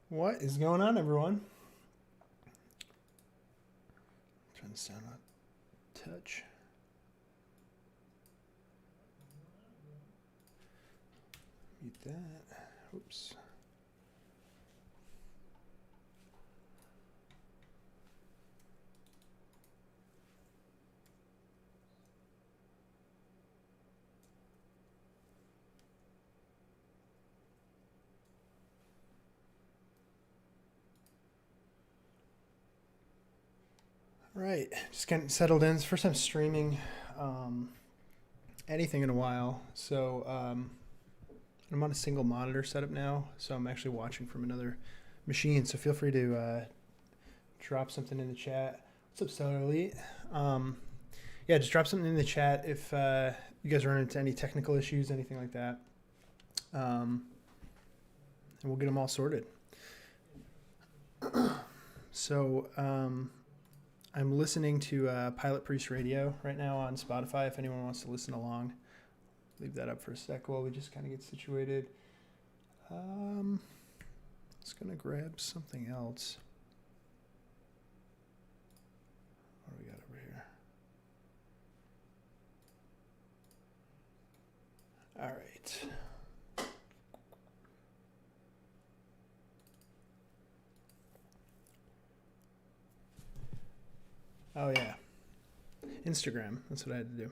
What is going on, everyone? Turn the sound on. Touch. Mute that. Oops. All right, just getting settled in. It's the first time streaming anything in a while. So I'm on a single monitor setup now, so I'm actually watching from another machine. So feel free to drop something in the chat. What's up, Stellar Elite? Yeah, just drop something in the chat if you guys run into any technical issues, anything like that. And we'll get them all sorted. So I'm listening to Pilot Priest Radio right now on Spotify. If anyone wants to listen along, leave that up for a sec while we just kind of get situated. Just gonna grab something else. What do we got over here? All right. Oh yeah, Instagram. That's what I had to do.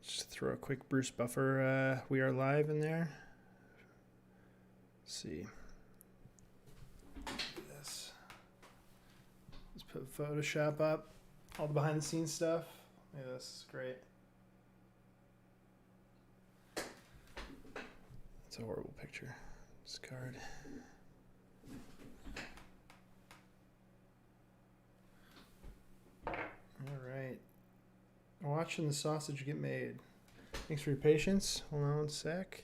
Just throw a quick Bruce Buffer. We are live in there. Let's see. This. Let's put Photoshop up. All the behind the scenes stuff. Yeah, this is great. It's a horrible picture. Discard. All right. Watching the sausage get made. Thanks for your patience. Hold on one sec.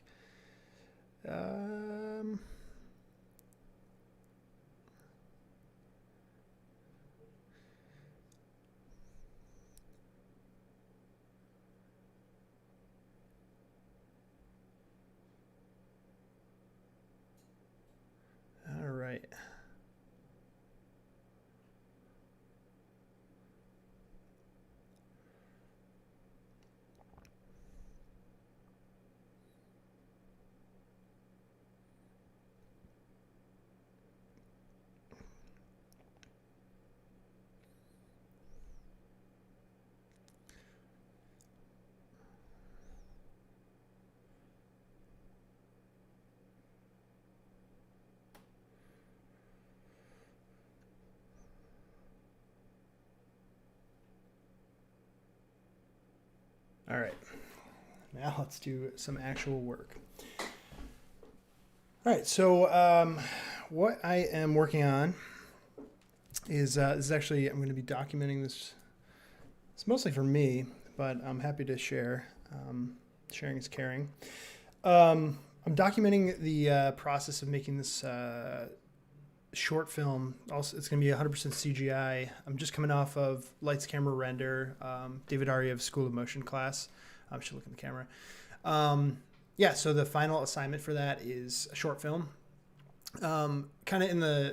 All right. All right. Now let's do some actual work. All right. So what I am working on is this is actually, I'm going to be documenting this. It's mostly for me, but I'm happy to share. Sharing is caring. I'm documenting the process of making this short film. Also, it's going to be 100% CGI. I'm just coming off of Lights, Camera, Render, David Aryev's School of Motion class. I should look in the camera. Yeah, so the final assignment for that is a short film. Kind of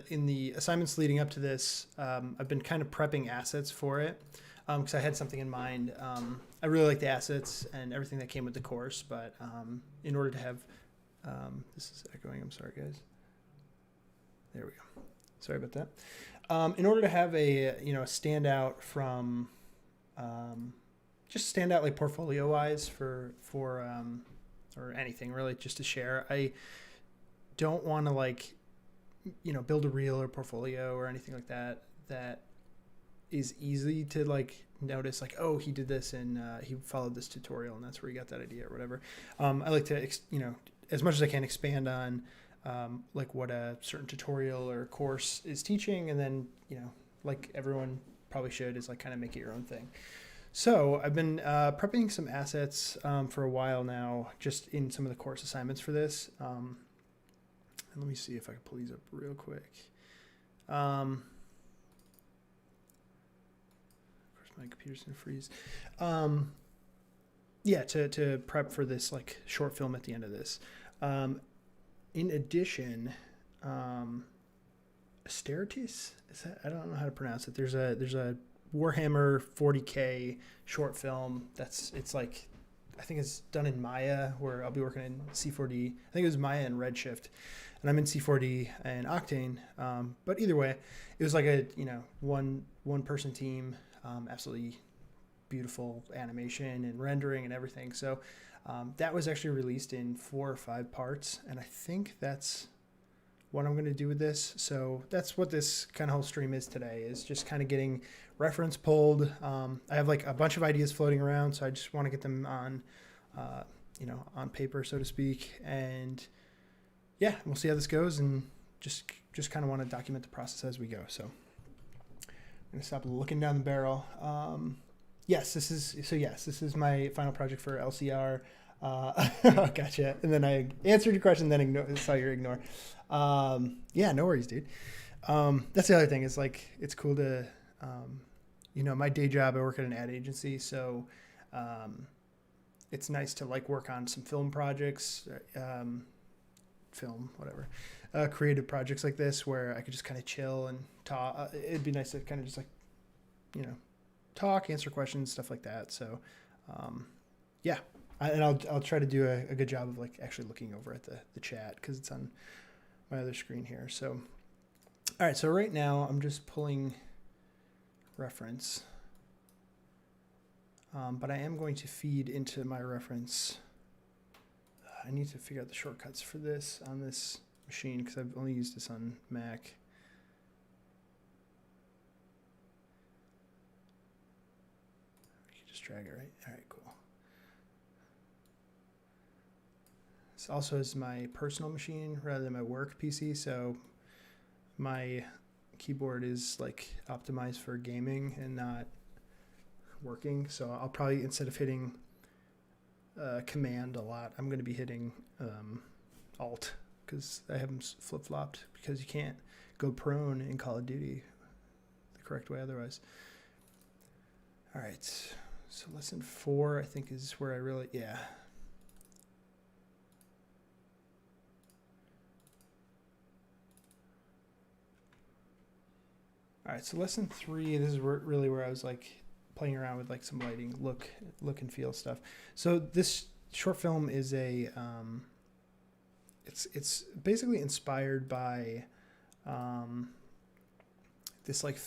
in the assignments leading up to this, I've been kind of prepping assets for it because I had something in mind. I really like the assets and everything that came with the course, but in order to have this is echoing. I'm sorry, guys. There we go. Sorry about that. In order to have a standout from just stand out like portfolio wise for or anything really, just to share. I don't want to like build a reel or portfolio or anything like that is easy to like notice, like, oh, he did this and he followed this tutorial and that's where he got that idea or whatever. I like to as much as I can expand on like what a certain tutorial or course is teaching, and then like everyone probably should, is like kind of make it your own thing. So I've been prepping some assets for a while now, just in some of the course assignments for this. And let me see if I can pull these up real quick. Of course, my computer's gonna freeze. yeah, to prep for this like short film at the end of this. Um, in addition, Asteritis, is that, I don't know how to pronounce it. There's a Warhammer 40K short film it's like, I think it's done in Maya, where I'll be working in C4D. I think it was Maya and Redshift, and I'm in C4D and Octane. But either way, it was like a one person team, absolutely beautiful animation and rendering and everything. So that was actually released in 4 or 5 parts, and I think that's what I'm going to do with this. So that's what this kind of whole stream is today, is just kind of getting reference pulled. I have like a bunch of ideas floating around, so I just want to get them on, on paper, so to speak. And yeah, we'll see how this goes, and just kind of want to document the process as we go. So I'm going to stop looking down the barrel. Yes, this is my final project for LCR. Gotcha. And then I answered your question, then saw your ignore. Yeah, no worries, dude. That's the other thing. Is like, it's cool to, my day job, I work at an ad agency. So, it's nice to like work on some film projects, creative projects like this, where I could just kind of chill and talk. It'd be nice to kind of just like, talk, answer questions, stuff like that. So, yeah. And I'll try to do a good job of like actually looking over at the chat, because it's on my other screen here. So, all right. So right now I'm just pulling reference, but I am going to feed into my reference. I need to figure out the shortcuts for this on this machine, because I've only used this on Mac. You can just drag it, right? All right, cool. This also is my personal machine rather than my work PC, so my keyboard is like optimized for gaming and not working. So I'll probably, instead of hitting Command a lot, I'm going to be hitting Alt, because I have them flip-flopped, because you can't go prone in Call of Duty the correct way otherwise. All right, so lesson 4 I think is where I really, yeah. All right, so lesson 3, this is really where I was like playing around with like some lighting, look and feel stuff. So this short film is it's basically inspired by this, like,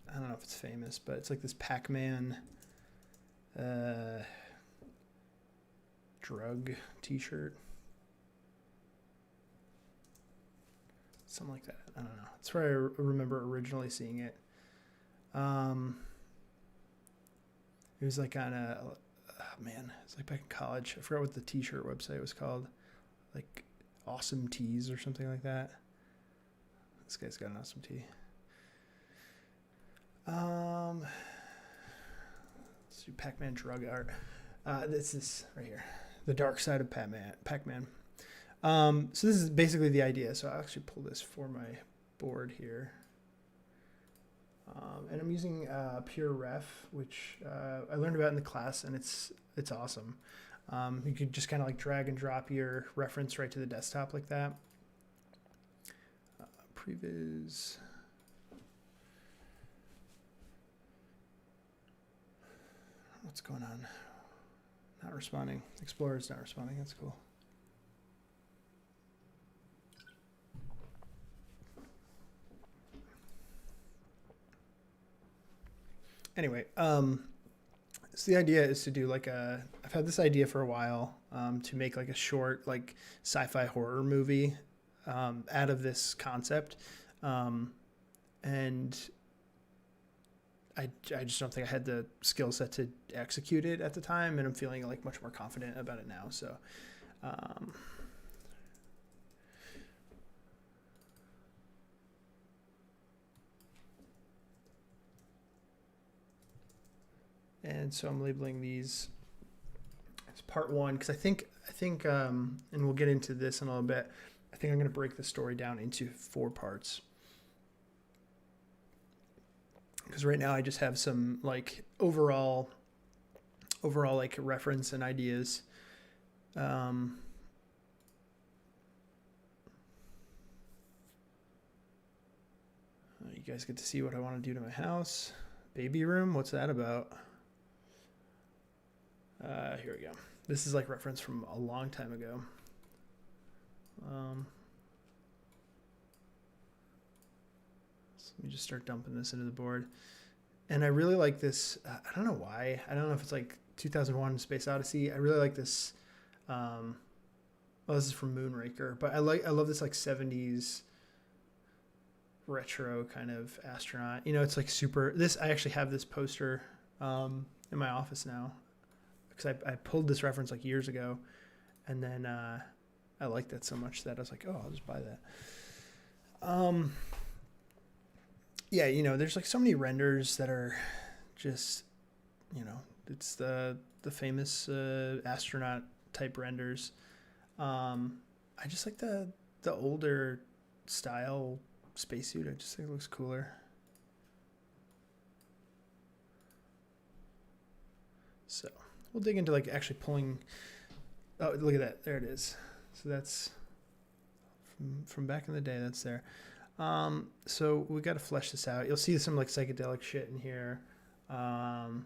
I don't know if it's famous, but it's like this Pac-Man drug t-shirt. Something like that. I don't know. That's where I remember originally seeing it. It was like on it's like back in college. I forgot what the t-shirt website was called. Like Awesome Tees or something like that. This guy's got an awesome tee. Let's do Pac-Man drug art. This is right here. The dark side of Pac-Man. So this is basically the idea. So I'll actually pull this for my board here. And I'm using Pure Ref, which I learned about in the class, and it's awesome. You could just kind of like drag and drop your reference right to the desktop like that. Previs. What's going on? Not responding. Explorer's not responding. That's cool. Anyway, so the idea is to do like I've had this idea for a while, to make like a short like sci-fi horror movie out of this concept, and I just don't think I had the skill set to execute it at the time, and I'm feeling like much more confident about it now. So and so I'm labeling these as part 1, because I think and we'll get into this in a little bit. I think I'm going to break the story down into 4 parts, because right now I just have some like overall overall like reference and ideas. You guys get to see what I want to do to my house. Baby room, what's that about? Here we go. This is like reference from a long time ago. So let me just start dumping this into the board. And I really like this. I don't know why. I don't know if it's like 2001 Space Odyssey. I really like this. Well, this is from Moonraker, but I love this like 70s retro kind of astronaut. You know, it's like super. I actually have this poster in my office now because I pulled this reference like years ago, and then I liked that so much that I was like, oh, I'll just buy that. Yeah, you know, there's like so many renders that are just, you know, it's the famous astronaut type renders. I just like the older style spacesuit. I just think it looks cooler. So we'll dig into like actually pulling. Oh, look at that! There it is. So that's from back in the day. That's there. So we got to flesh this out. You'll see some like psychedelic shit in here. Some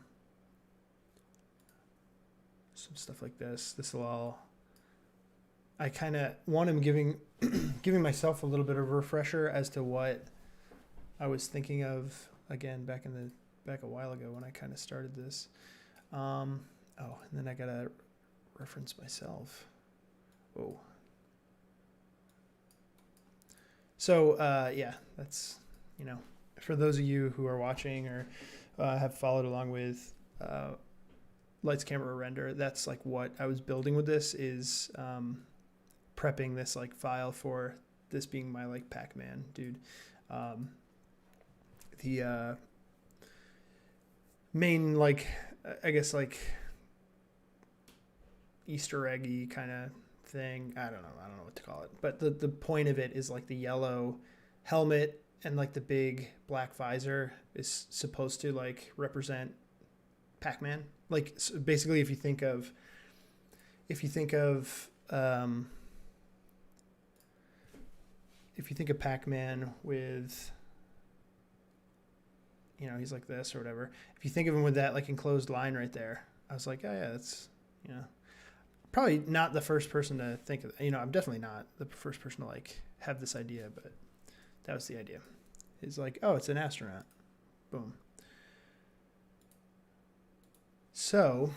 stuff like this. This will all. I kind of want him giving myself a little bit of a refresher as to what I was thinking of again back a while ago when I kind of started this. And then I gotta reference myself. Whoa. So yeah, that's, you know, for those of you who are watching or have followed along with Lights Camera Render, that's like what I was building with this is prepping this like file for this being my like Pac-Man dude. The main like I guess like Easter eggy kind of thing. I don't know what to call it. But the point of it is like the yellow helmet and like the big black visor is supposed to like represent Pac-Man. Like so basically if you think of Pac-Man with, you know, he's like this or whatever. If you think of him with that like enclosed line right there, I was like, oh yeah, that's, you know, probably not the first person to think of, you know, I'm definitely not the first person to like have this idea, but that was the idea. It's like, oh, it's an astronaut. Boom. So,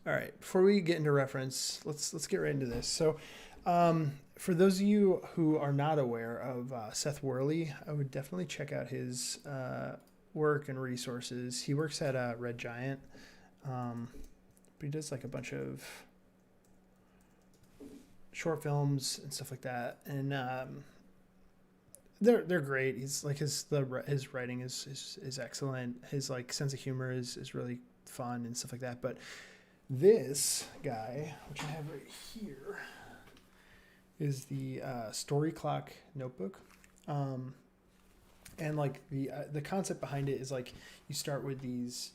all right, before we get into reference, let's get right into this. So, for those of you who are not aware of Seth Worley, I would definitely check out his work and resources. He works at Red Giant, but he does like a bunch of short films and stuff like that, and they're great. He's like his writing is excellent. His like sense of humor is really fun and stuff like that. But this guy, which I have right here, is the Story Clock notebook, and like the concept behind it is like you start with these,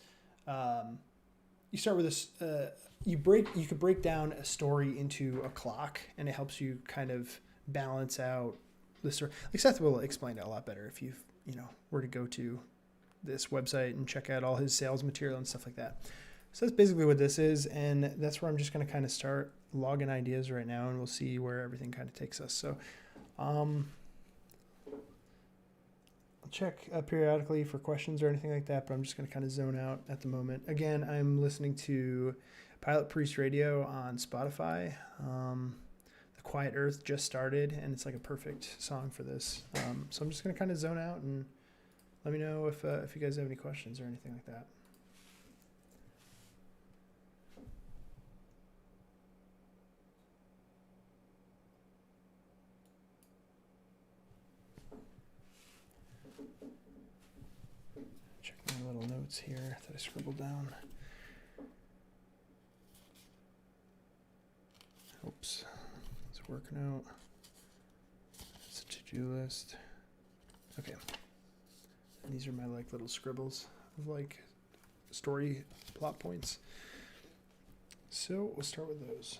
you could break down a story into a clock, and it helps you kind of balance out the story. Like Seth will explain it a lot better if you were to go to this website and check out all his sales material and stuff like that. So that's basically what this is, and that's where I'm just going to kind of start logging ideas right now, and we'll see where everything kind of takes us. So I'll check periodically for questions or anything like that, but I'm just going to kind of zone out at the moment. Again, I'm listening to Pilot Priest Radio on Spotify. The Quiet Earth just started, and it's like a perfect song for this. So I'm just going to kind of zone out, and let me know if you guys have any questions or anything like that. Check my little notes here that I scribbled down. Oops, it's working out. It's a to-do list. Okay. And these are my like little scribbles of like story plot points. So we'll start with those.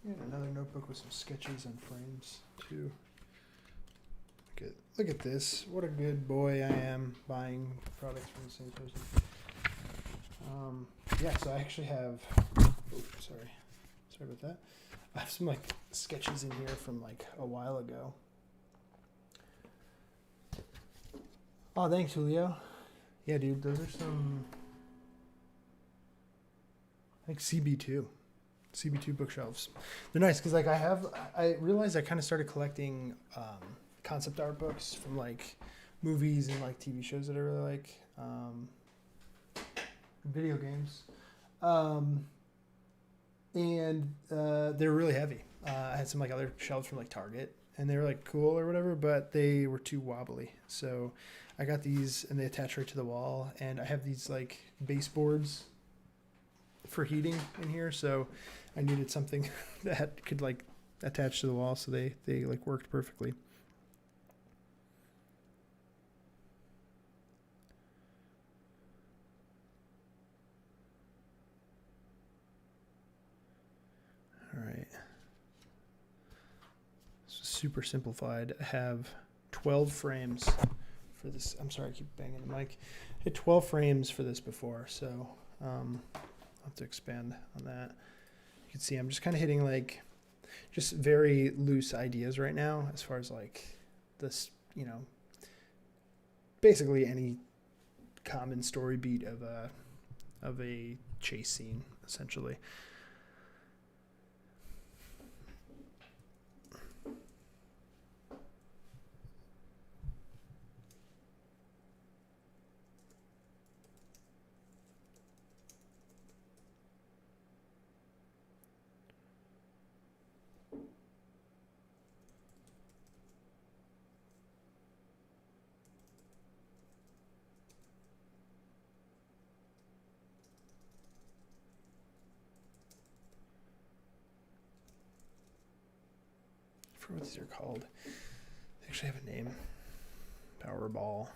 And another notebook with some sketches and frames too. Look at this. What a good boy I am buying products from the same person. Yeah, so I actually have, sorry about that. I have some like sketches in here from like a while ago. Oh, thanks, Julio. Yeah, dude, those are some, I think CB2 bookshelves. They're nice because like I realized I kind of started collecting concept art books from like movies and like TV shows that I really like, video games, and they're really heavy. I had some like other shelves from like Target, and they were like cool or whatever, but they were too wobbly. So I got these, and they attach right to the wall. And I have these like baseboards for heating in here, so I needed something that could like attach to the wall, so they like worked perfectly. All right. This is super simplified. I have 12 frames for this. I'm sorry, I keep banging the mic. I hit 12 frames for this before, so I'll have to expand on that. You can see I'm just kind of hitting like just very loose ideas right now as far as like this, you know, basically any common story beat of a chase scene, essentially. What these are called. They actually have a name. Powerball.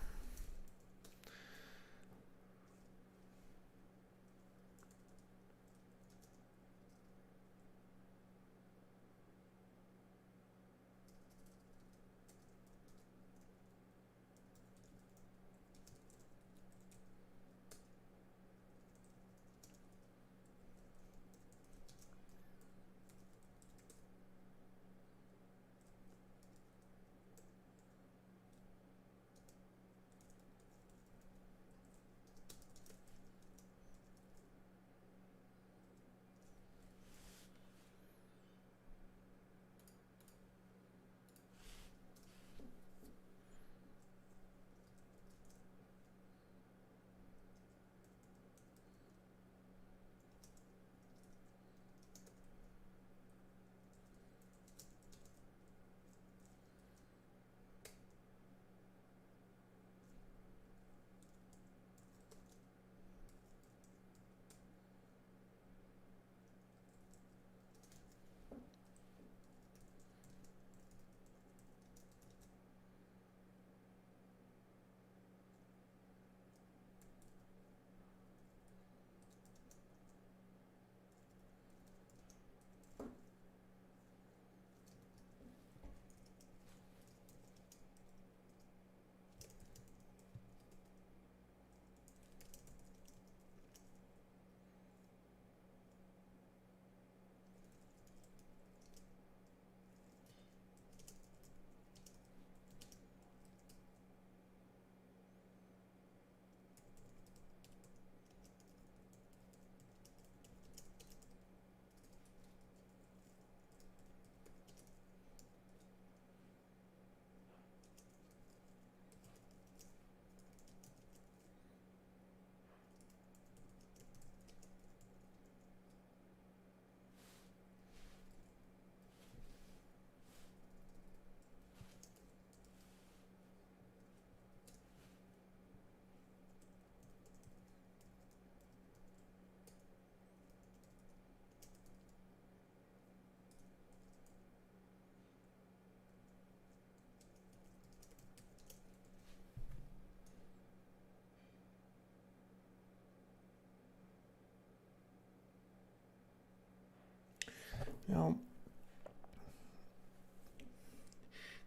Now,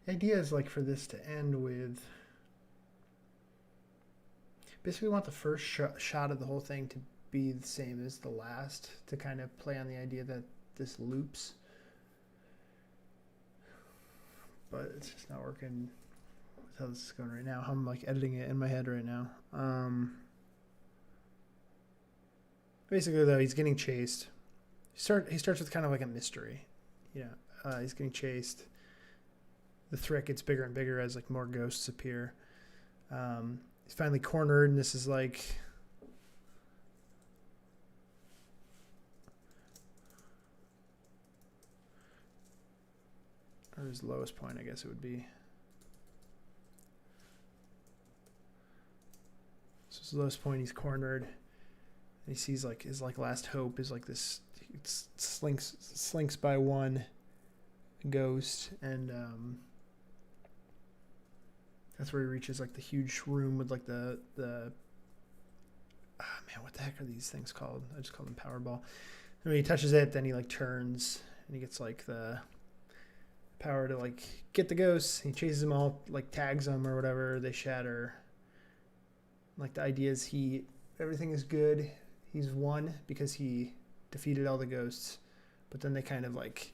the idea is like for this to end with, basically we want the first shot of the whole thing to be the same as the last, to kind of play on the idea that this loops. But it's just not working with how this is going right now. I'm like editing it in my head right now. Basically though, he's getting chased. He starts with kind of like a mystery. He's getting chased. The threat gets bigger and bigger as like more ghosts appear. He's finally cornered, and this is like, or his lowest point, I guess it would be. So his lowest point, he's cornered, and he sees like his like last hope is like this. It slinks by one ghost, and that's where he reaches like the huge room with like the man, what the heck are these things called? I just call them Powerball. And when he touches it, then he like turns and he gets like the power to like get the ghosts. He chases them all, like tags them or whatever. They shatter. Like the idea is everything is good. He's won because he defeated all the ghosts. But then they kind of like,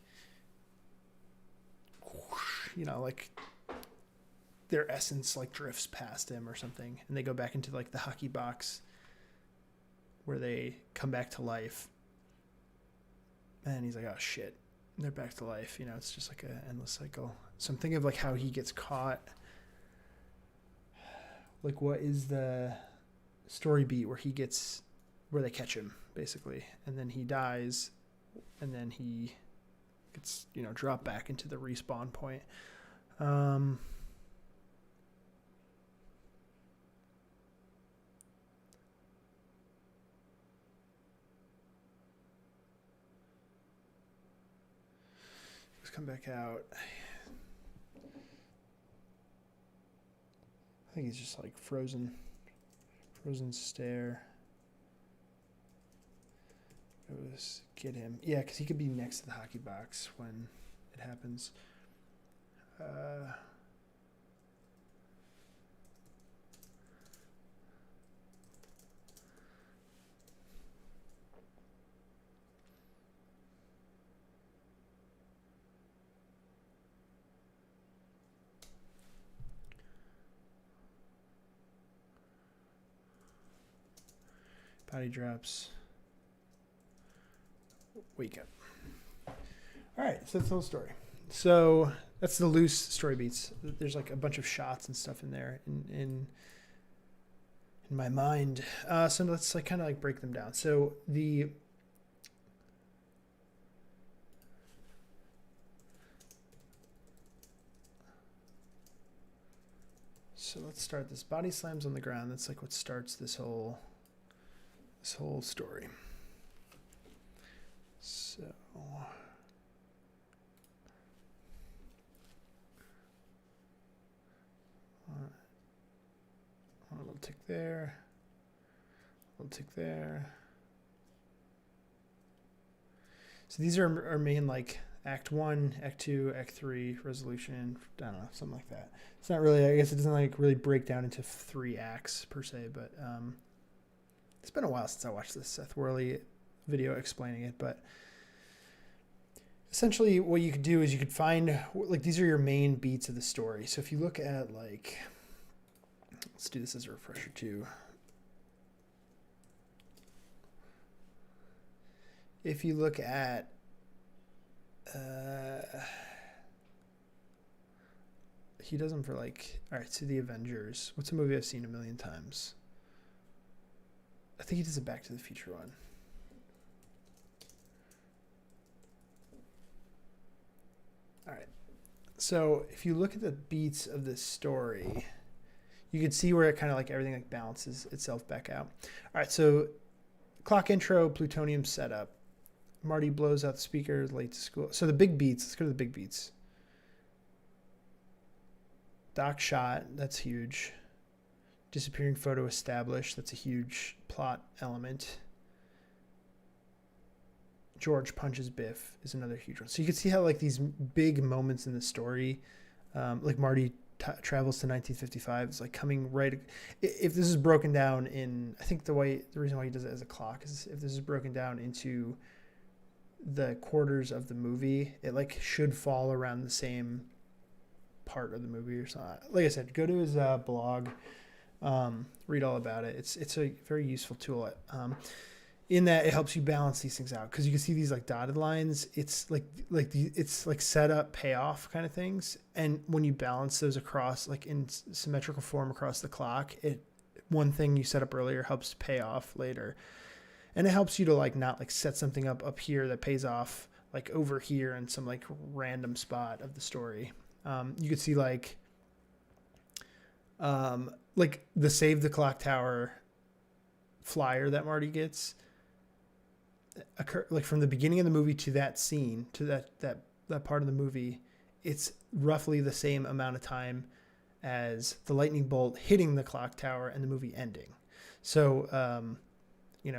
you know, like their essence like drifts past him or something, and they go back into like the hockey box where they come back to life. And he's like, oh shit, they're back to life. You know, it's just like an endless cycle. So I'm thinking of like how he gets caught. Like, what is the story beat where they catch him basically, and then he dies, and then he gets, you know, dropped back into the respawn point. Let's come back out. I think he's just like frozen stare. Goes get him. Yeah, because he could be next to the hockey box when it happens. Body drops. Wake up. All right, so that's the whole story. So that's the loose story beats. There's like a bunch of shots and stuff in there in my mind. So let's like kind of like break them down. So let's start this. Body slams on the ground. That's like what starts this whole story. So a little tick there, a little tick there. So these are our main like Act 1, Act 2, Act 3, resolution, I don't know, something like that. It's not really, I guess it doesn't like really break down into 3 acts per se, but it's been a while since I watched this Seth Worley video explaining it, but essentially what you could do is you could find, like, these are your main beats of the story. So if you look at, like, let's do this as a refresher too. If you look at he does them for like, all right, so the Avengers. What's a movie I've seen a million times? I think he does a Back to the Future one. All right. So if you look at the beats of this story, you can see where it kind of like everything like balances itself back out. All right. So clock intro, plutonium setup. Marty blows out the speakers, late to school. So the big beats, let's go to the big beats. Doc shot, that's huge. Disappearing photo established, that's a huge plot element. George punches Biff is another huge one. So you can see how like these big moments in the story, like Marty travels to 1955, it's like coming right. If this is broken down in, I think the reason why he does it as a clock is if this is broken down into the quarters of the movie, it like should fall around the same part of the movie or something. Like I said, go to his blog, read all about it. It's a very useful tool. In that it helps you balance these things out, because you can see these like dotted lines. It's it's like setup payoff kind of things, and when you balance those across like in symmetrical form across the clock, one thing you set up earlier helps pay off later. And it helps you to like not like set something up here that pays off like over here in some like random spot of the story. You could see like the Save the Clock Tower flyer that Marty gets occur like from the beginning of the movie to that scene, to that part of the movie. It's roughly the same amount of time as the lightning bolt hitting the clock tower and the movie ending. So,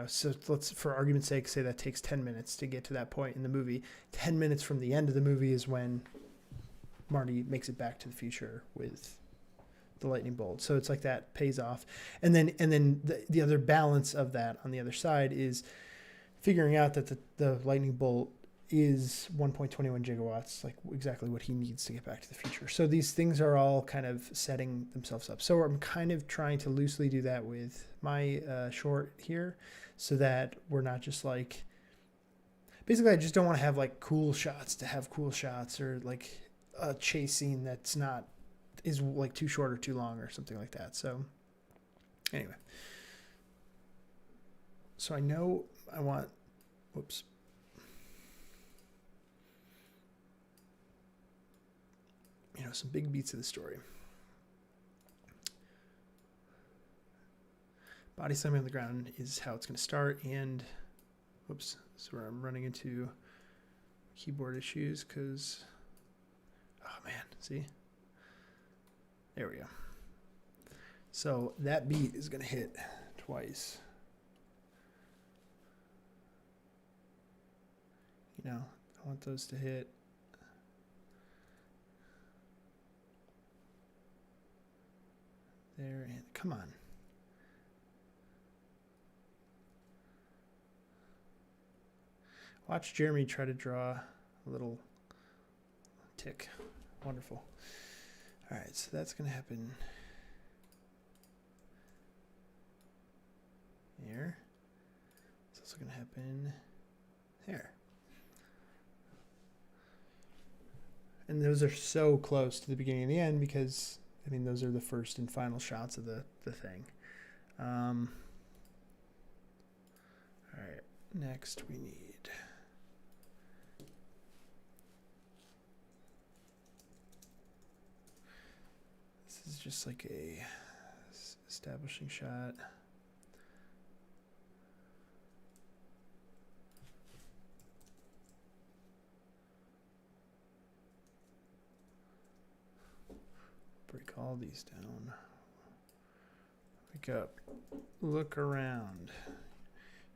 so let's, for argument's sake, say that takes 10 minutes to get to that point in the movie. 10 minutes from the end of the movie is when Marty makes it back to the future with the lightning bolt. So it's like that pays off. And then the other balance of that on the other side is figuring out that the lightning bolt is 1.21 gigawatts, like exactly what he needs to get back to the future. So these things are all kind of setting themselves up. So I'm kind of trying to loosely do that with my short here, so that we're not just like, basically I just don't want to have like cool shots to have cool shots, or like a chase scene that's not, is like too short or too long or something like that. So anyway, so I know I want, whoops. You know, some big beats of the story. Body slamming on the ground is how it's going to start, and whoops, this is where I'm running into keyboard issues because, oh man, see? There we go. So that beat is going to hit twice. You know, I want those to hit. There, and come on. Watch Jeremy try to draw a little tick. Wonderful. All right, so that's going to happen here. It's also going to happen there. And those are so close to the beginning and the end because, I mean, those are the first and final shots of the thing. All right, next we need... This is just like a establishing shot. Break all these down. Wake up. Look around.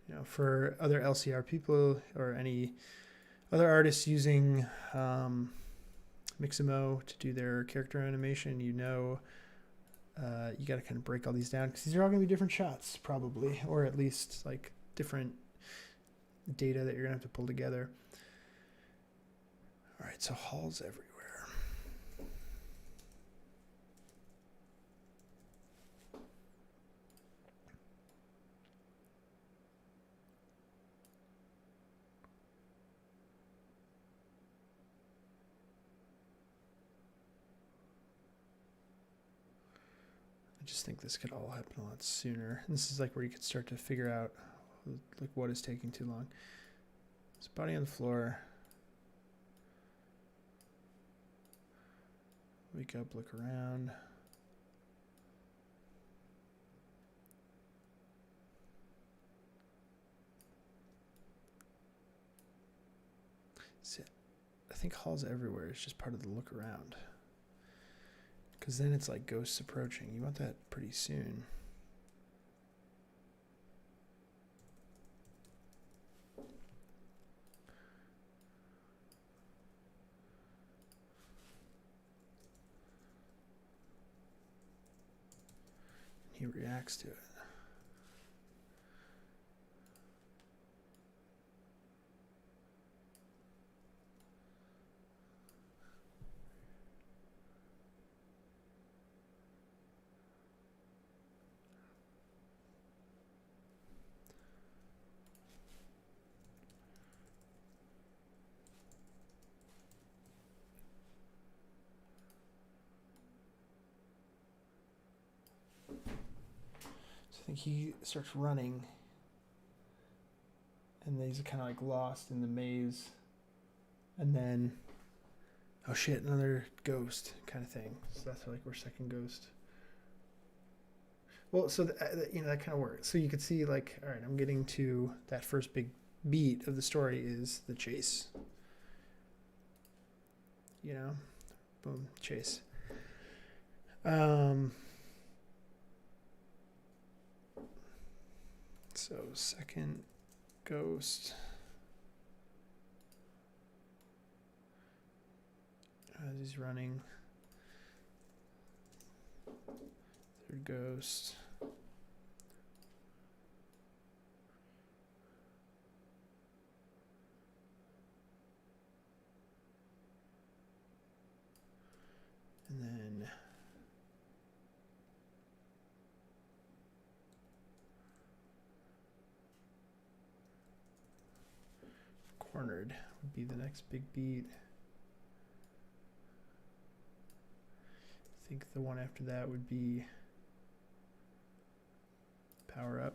You know, for other LCR people or any other artists using Mixamo to do their character animation, you know, you got to kind of break all these down because these are all going to be different shots probably, or at least like different data that you're going to have to pull together. All right, so halls everywhere. I just think this could all happen a lot sooner. And this is like where you could start to figure out like what is taking too long. There's body on the floor. Wake up, look around. See, I think halls everywhere is just part of the look around. Because then it's like ghosts approaching. You want that pretty soon. He reacts to it. I think he starts running, and then he's kind of like lost in the maze, and then, oh shit, another ghost kind of thing. So that's like we're second ghost. Well, so you know, that kind of works. So you could see like, all right, I'm getting to that first big beat of the story is the chase. You know, boom, chase. So second ghost. as he's running. Third ghost. And then cornered would be the next big beat. I think the one after that would be power up.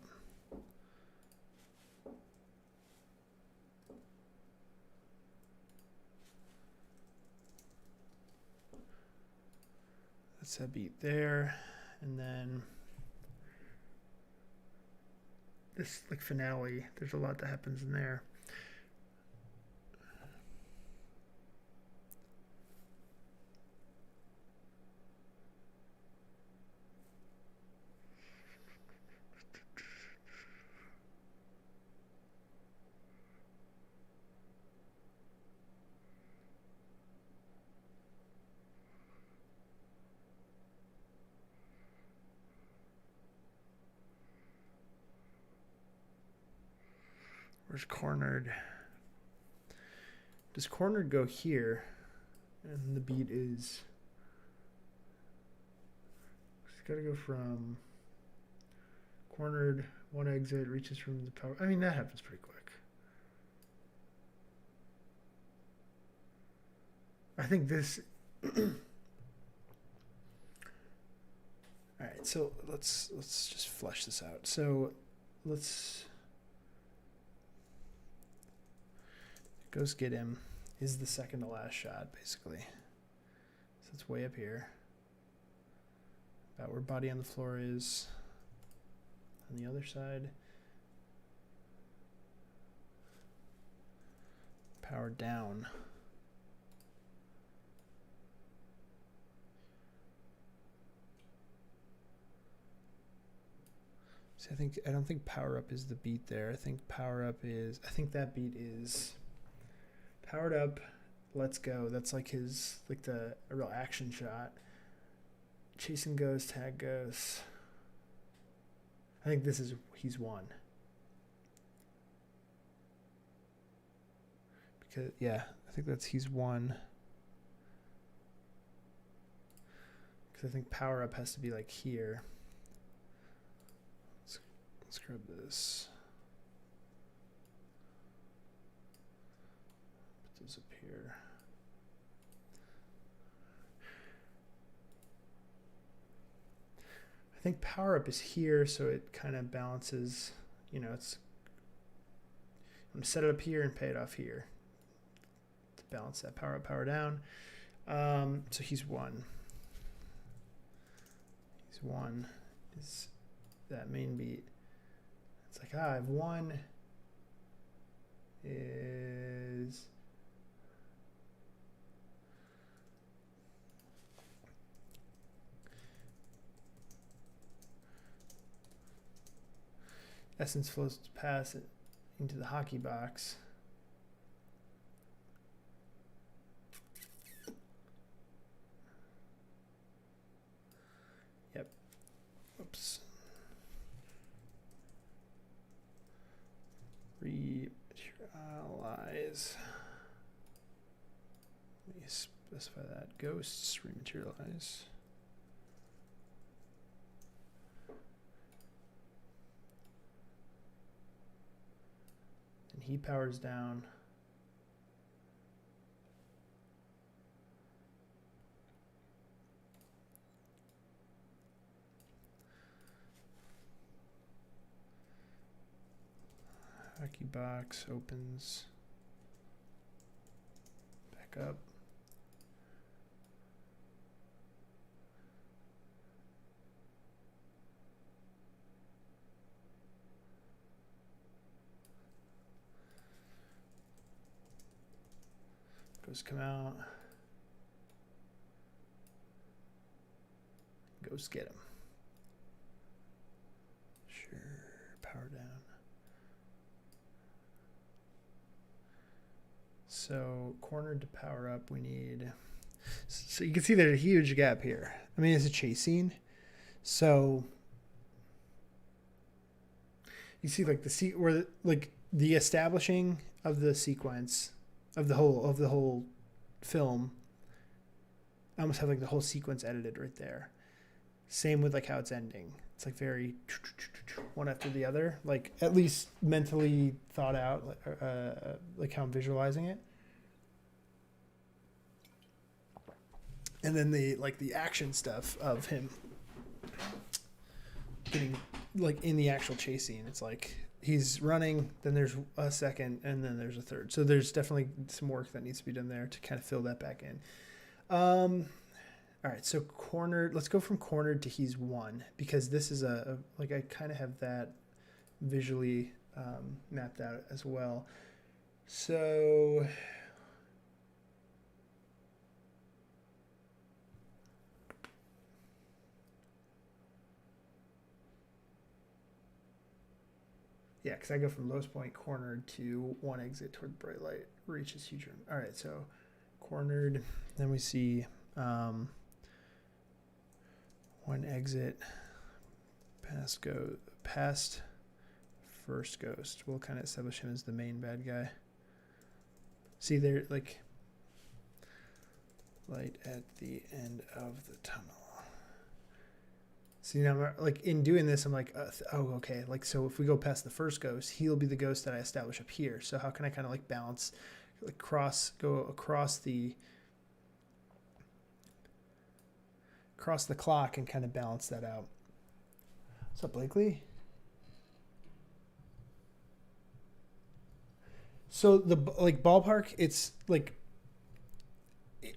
That's a beat there. And then this like finale, there's a lot that happens in there. Where's cornered? Does cornered go here? And the beat is, it's got to go from cornered, one exit, reaches from the power. I mean, that happens pretty quick. I think this. All right, so let's just flesh this out. So let's. Ghost get him is the second to last shot, basically. So it's way up here. About where body on the floor is. On the other side. Power down. See, I don't think power up is the beat there. I think power up is, I think that beat is powered up, let's go. That's like his, like a real action shot. Chasing ghosts, tag ghosts. I think this is, he's won. Because, yeah, I think that's, he's won. Because I think power up has to be like here. Let's grab this. Put this up here. I think power up is here, so it kind of balances, you know, it's, I'm gonna set it up here and pay it off here to balance that power up, power down. So he's won. He's won is that main beat. It's like, I've won is essence flows to pass it into the hockey box. Yep. Oops. Rematerialize. Let me specify that. Ghosts rematerialize. And he powers down. Hockey box opens back up. Goes come out. Ghost get him. Sure, power down. So cornered to power up, we need, So you can see there's a huge gap here. I mean, it's a chase scene. So you see like where like the establishing of the sequence of the whole film. I almost have like the whole sequence edited right there. Same with like how it's ending. It's like very one after the other, like at least mentally thought out, like how I'm visualizing it. And then the action stuff of him getting like in the actual chase scene. It's like he's running, then there's a second, and then there's a third. So there's definitely some work that needs to be done there to kind of fill that back in. All right, so cornered. Let's go from cornered to he's one, because this is a like I kind of have that visually mapped out as well. So yeah, because I go from lowest point cornered to one exit toward the bright light, reaches huge room. All right, so cornered. Then we see one exit past first ghost. We'll kind of establish him as the main bad guy. See there, like light at the end of the tunnel. See, now, like, in doing this, I'm like, oh, okay. Like, so if we go past the first ghost, he'll be the ghost that I establish up here. So how can I kind of, like, balance, like, go across the clock and kind of balance that out. What's up, Blakely? So the, like, ballpark, it's, like,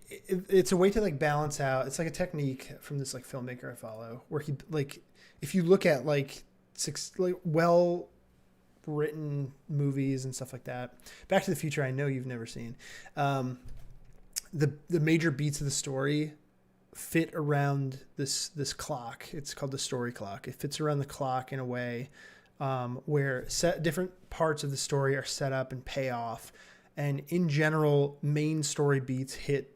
it's a way to like balance out. It's like a technique from this like filmmaker I follow, where he like, if you look at like well written movies and stuff like that, Back to the Future, I know you've never seen, the major beats of the story fit around this clock. It's called the story clock. It fits around the clock in a way where different parts of the story are set up and pay off, and in general main story beats hit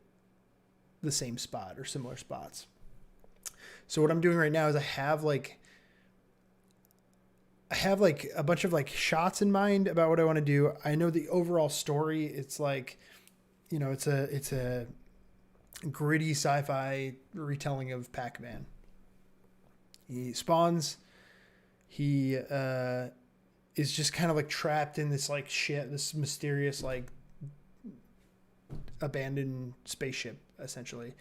the same spot or similar spots. So what I'm doing right now is I have like a bunch of like shots in mind about what I want to do. I know the overall story. It's like, you know, it's a gritty sci-fi retelling of Pac-Man. He spawns. He is just kind of like trapped in this like this mysterious like abandoned spaceship, essentially,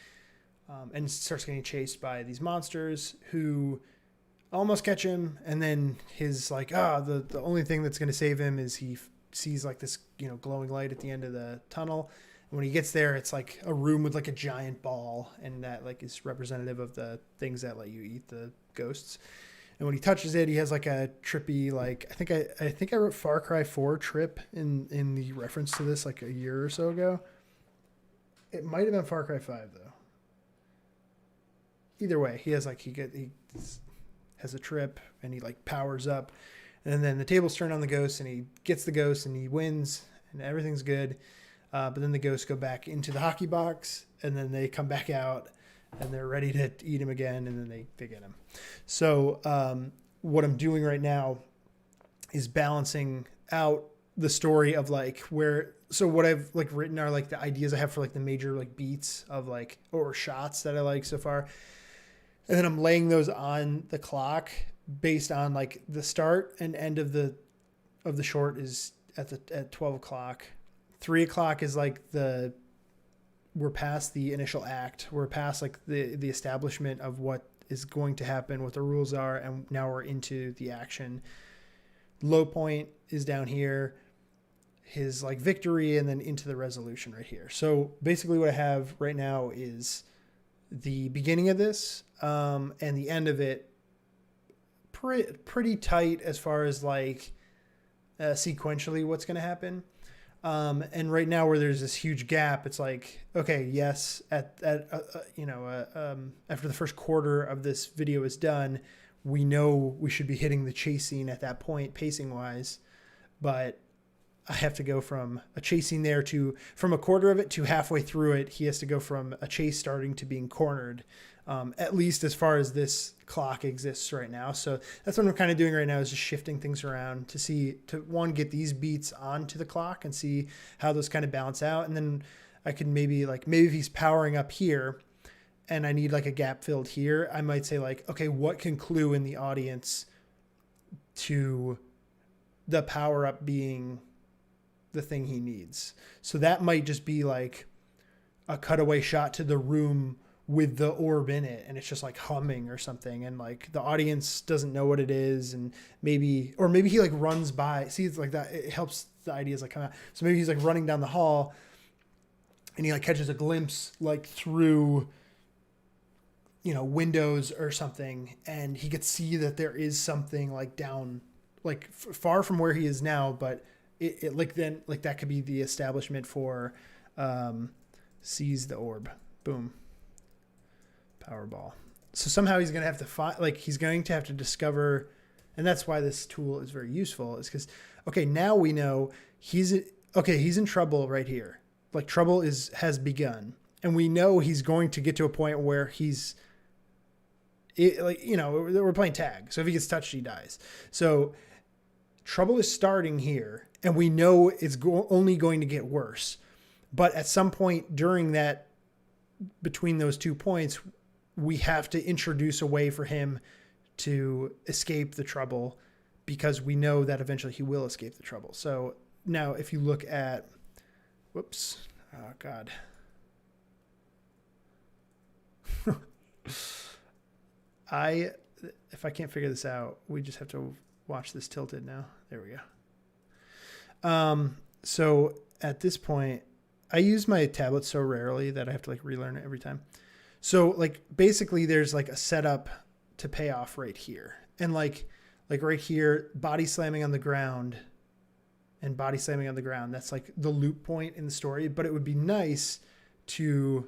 and starts getting chased by these monsters who almost catch him, and then his like the only thing that's going to save him is he sees like this, you know, glowing light at the end of the tunnel, and when he gets there it's like a room with like a giant ball, and that like is representative of the things that let you eat the ghosts. And when he touches it, he has like a trippy, like I think I wrote Far Cry 4 trip in the reference to this like a year or so ago. It might have been Far Cry 5 though. Either way, he has like he has a trip, and he like powers up, and then the tables turn on the ghost, and he gets the ghost, and he wins, and everything's good. But then the ghosts go back into the hockey box, and then they come back out, and they're ready to eat him again, and then they get him. So what I'm doing right now is balancing out the story of like where. So what I've like written are like the ideas I have for like the major like beats of like or shots that I like so far, and then I'm laying those on the clock based on like the start and end of the short is at 12 o'clock. 3 o'clock is like we're past the initial act. We're past like the establishment of what is going to happen, what the rules are, and now we're into the action. Low point is down here. His like victory, and then into the resolution right here. So basically what I have right now is the beginning of this and the end of it pretty tight as far as like sequentially what's going to happen. And right now where there's this huge gap, it's like, okay, yes, after the first quarter of this video is done, we know we should be hitting the chase scene at that point, pacing wise, but I have to go from a chasing there to from a quarter of it to halfway through it. He has to go from a chase starting to being cornered, at least as far as this clock exists right now. So that's what I'm kind of doing right now, is just shifting things around to get these beats onto the clock and see how those kind of balance out. And then I can maybe if he's powering up here and I need like a gap filled here, I might say like, okay, what can clue in the audience to the power up being the thing he needs? So that might just be like a cutaway shot to the room with the orb in it, and it's just like humming or something, and like the audience doesn't know what it is, and maybe he like runs by. See, it's like that. It helps the ideas like come out. So maybe he's like running down the hall and he like catches a glimpse like through, windows or something, and he could see that there is something like down, like far from where he is now, but it like then like that could be the establishment for seize the orb. Boom. Powerball. So somehow he's going to have to find, like he's going to have to discover, and that's why this tool is very useful, is because, okay, now we know he's in trouble right here. Like trouble has begun, and we know he's going to get to a point where we're playing tag. So if he gets touched, he dies. So trouble is starting here, and we know it's only going to get worse. But at some point during that, between those 2 points, we have to introduce a way for him to escape the trouble, because we know that eventually he will escape the trouble. So now if you look at, whoops, oh God. If I can't figure this out, we just have to watch this tilted now. There we go. So at this point, I use my tablet so rarely that I have to like relearn it every time. So like basically there's like a setup to payoff right here. And like right here, body slamming on the ground, that's like the loop point in the story. But it would be nice to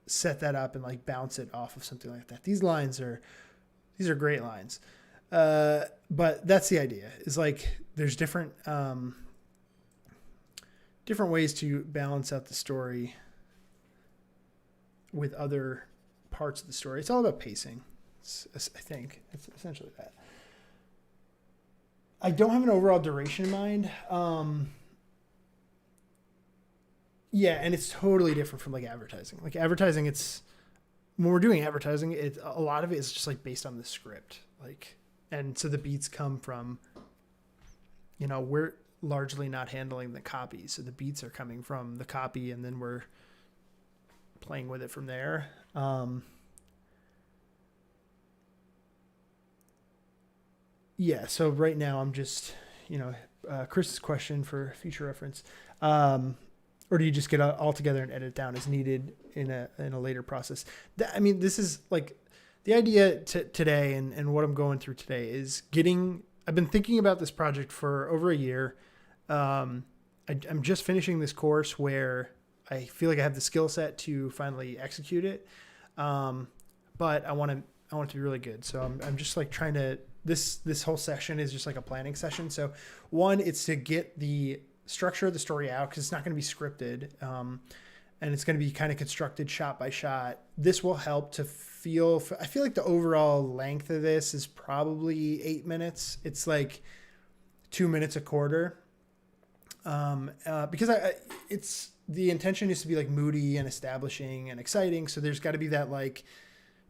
set that up and like bounce it off of something like that. These are great lines. But that's the idea, is like there's different ways to balance out the story with other parts of the story. It's all about pacing. I think it's essentially that. I don't have an overall duration in mind. And it's totally different from like advertising. Like advertising, when we're doing advertising, a lot of it is just like based on the script. And so the beats come from, we're largely not handling the copy. So the beats are coming from the copy, and then we're playing with it from there. So right now I'm just, Chris's question for future reference. Or do you just get it all together and edit it down as needed in a later process? This is like the idea today, and what I'm going through today is I've been thinking about this project for over a year. I'm just finishing this course where I feel like I have the skill set to finally execute it. But I want it to be really good. So I'm just like trying to, this whole session is just like a planning session. So one, it's to get the structure of the story out, because it's not going to be scripted. And it's going to be kind of constructed shot by shot. This will help to I feel like the overall length of this is probably 8 minutes. It's like 2 minutes a quarter. Because it's, the intention is to be like moody and establishing and exciting. So there's got to be that like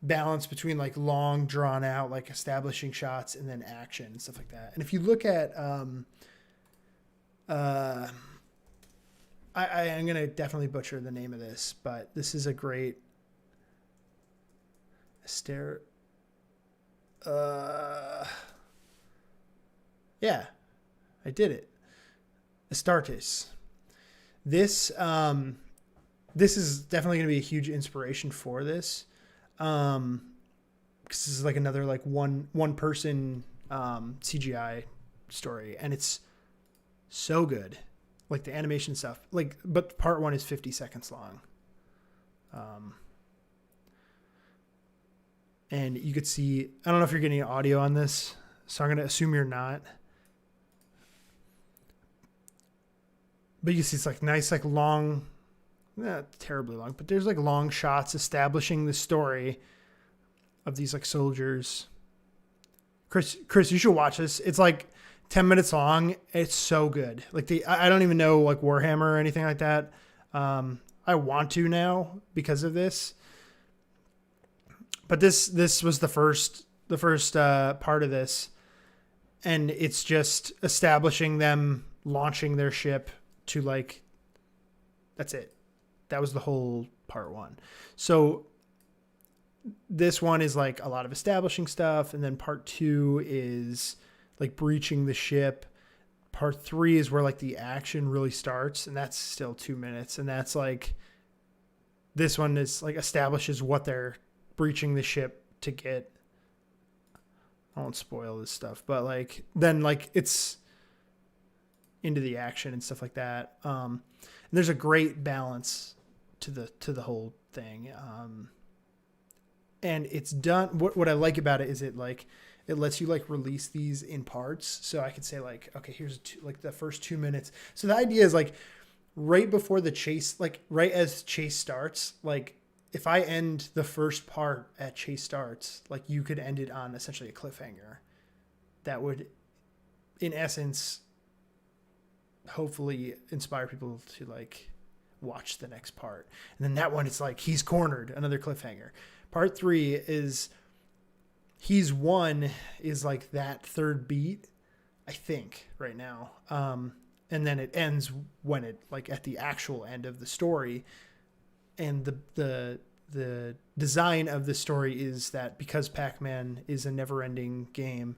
balance between like long drawn out, like establishing shots and then action and stuff like that. And if you look at, I'm going to definitely butcher the name of this, but this is a great I did it. Astartes. This is definitely going to be a huge inspiration for this. Because this is like another like one person CGI story, and it's so good. Like the animation stuff, but part 1 is 50 seconds long. And you could see, I don't know if you're getting audio on this, so I'm going to assume you're not. but you see it's like nice, like long, not terribly long, but there's like long shots establishing the story of these like soldiers. Chris, you should watch this. It's like 10 minutes long. It's so good. Like I don't even know like Warhammer or anything like that. I want to now because of this, but this was the first part of this, and it's just establishing them launching their ship to like, that's it. That was the whole part one. So this one is like a lot of establishing stuff. And then part two is like breaching the ship. Part three is where like the action really starts. And that's still 2 minutes. And that's like, this one is like establishes what they're breaching the ship to get. I won't spoil this stuff, but like, then like it's into the action and stuff like that. And there's a great balance to the whole thing. And it's done. What I like about it is it lets you like release these in parts. So I could say like, okay, here's like the first 2 minutes. So the idea is like right before the chase, like right as chase starts, like if I end the first part at chase starts, like you could end it on essentially a cliffhanger that would, in essence, hopefully inspire people to like watch the next part. And then that one, it's like he's cornered, another cliffhanger. Part three is he's won is like that third beat, I think, right now. And then it ends when it like at the actual end of the story. And the design of the story is that because Pac-Man is a never-ending game,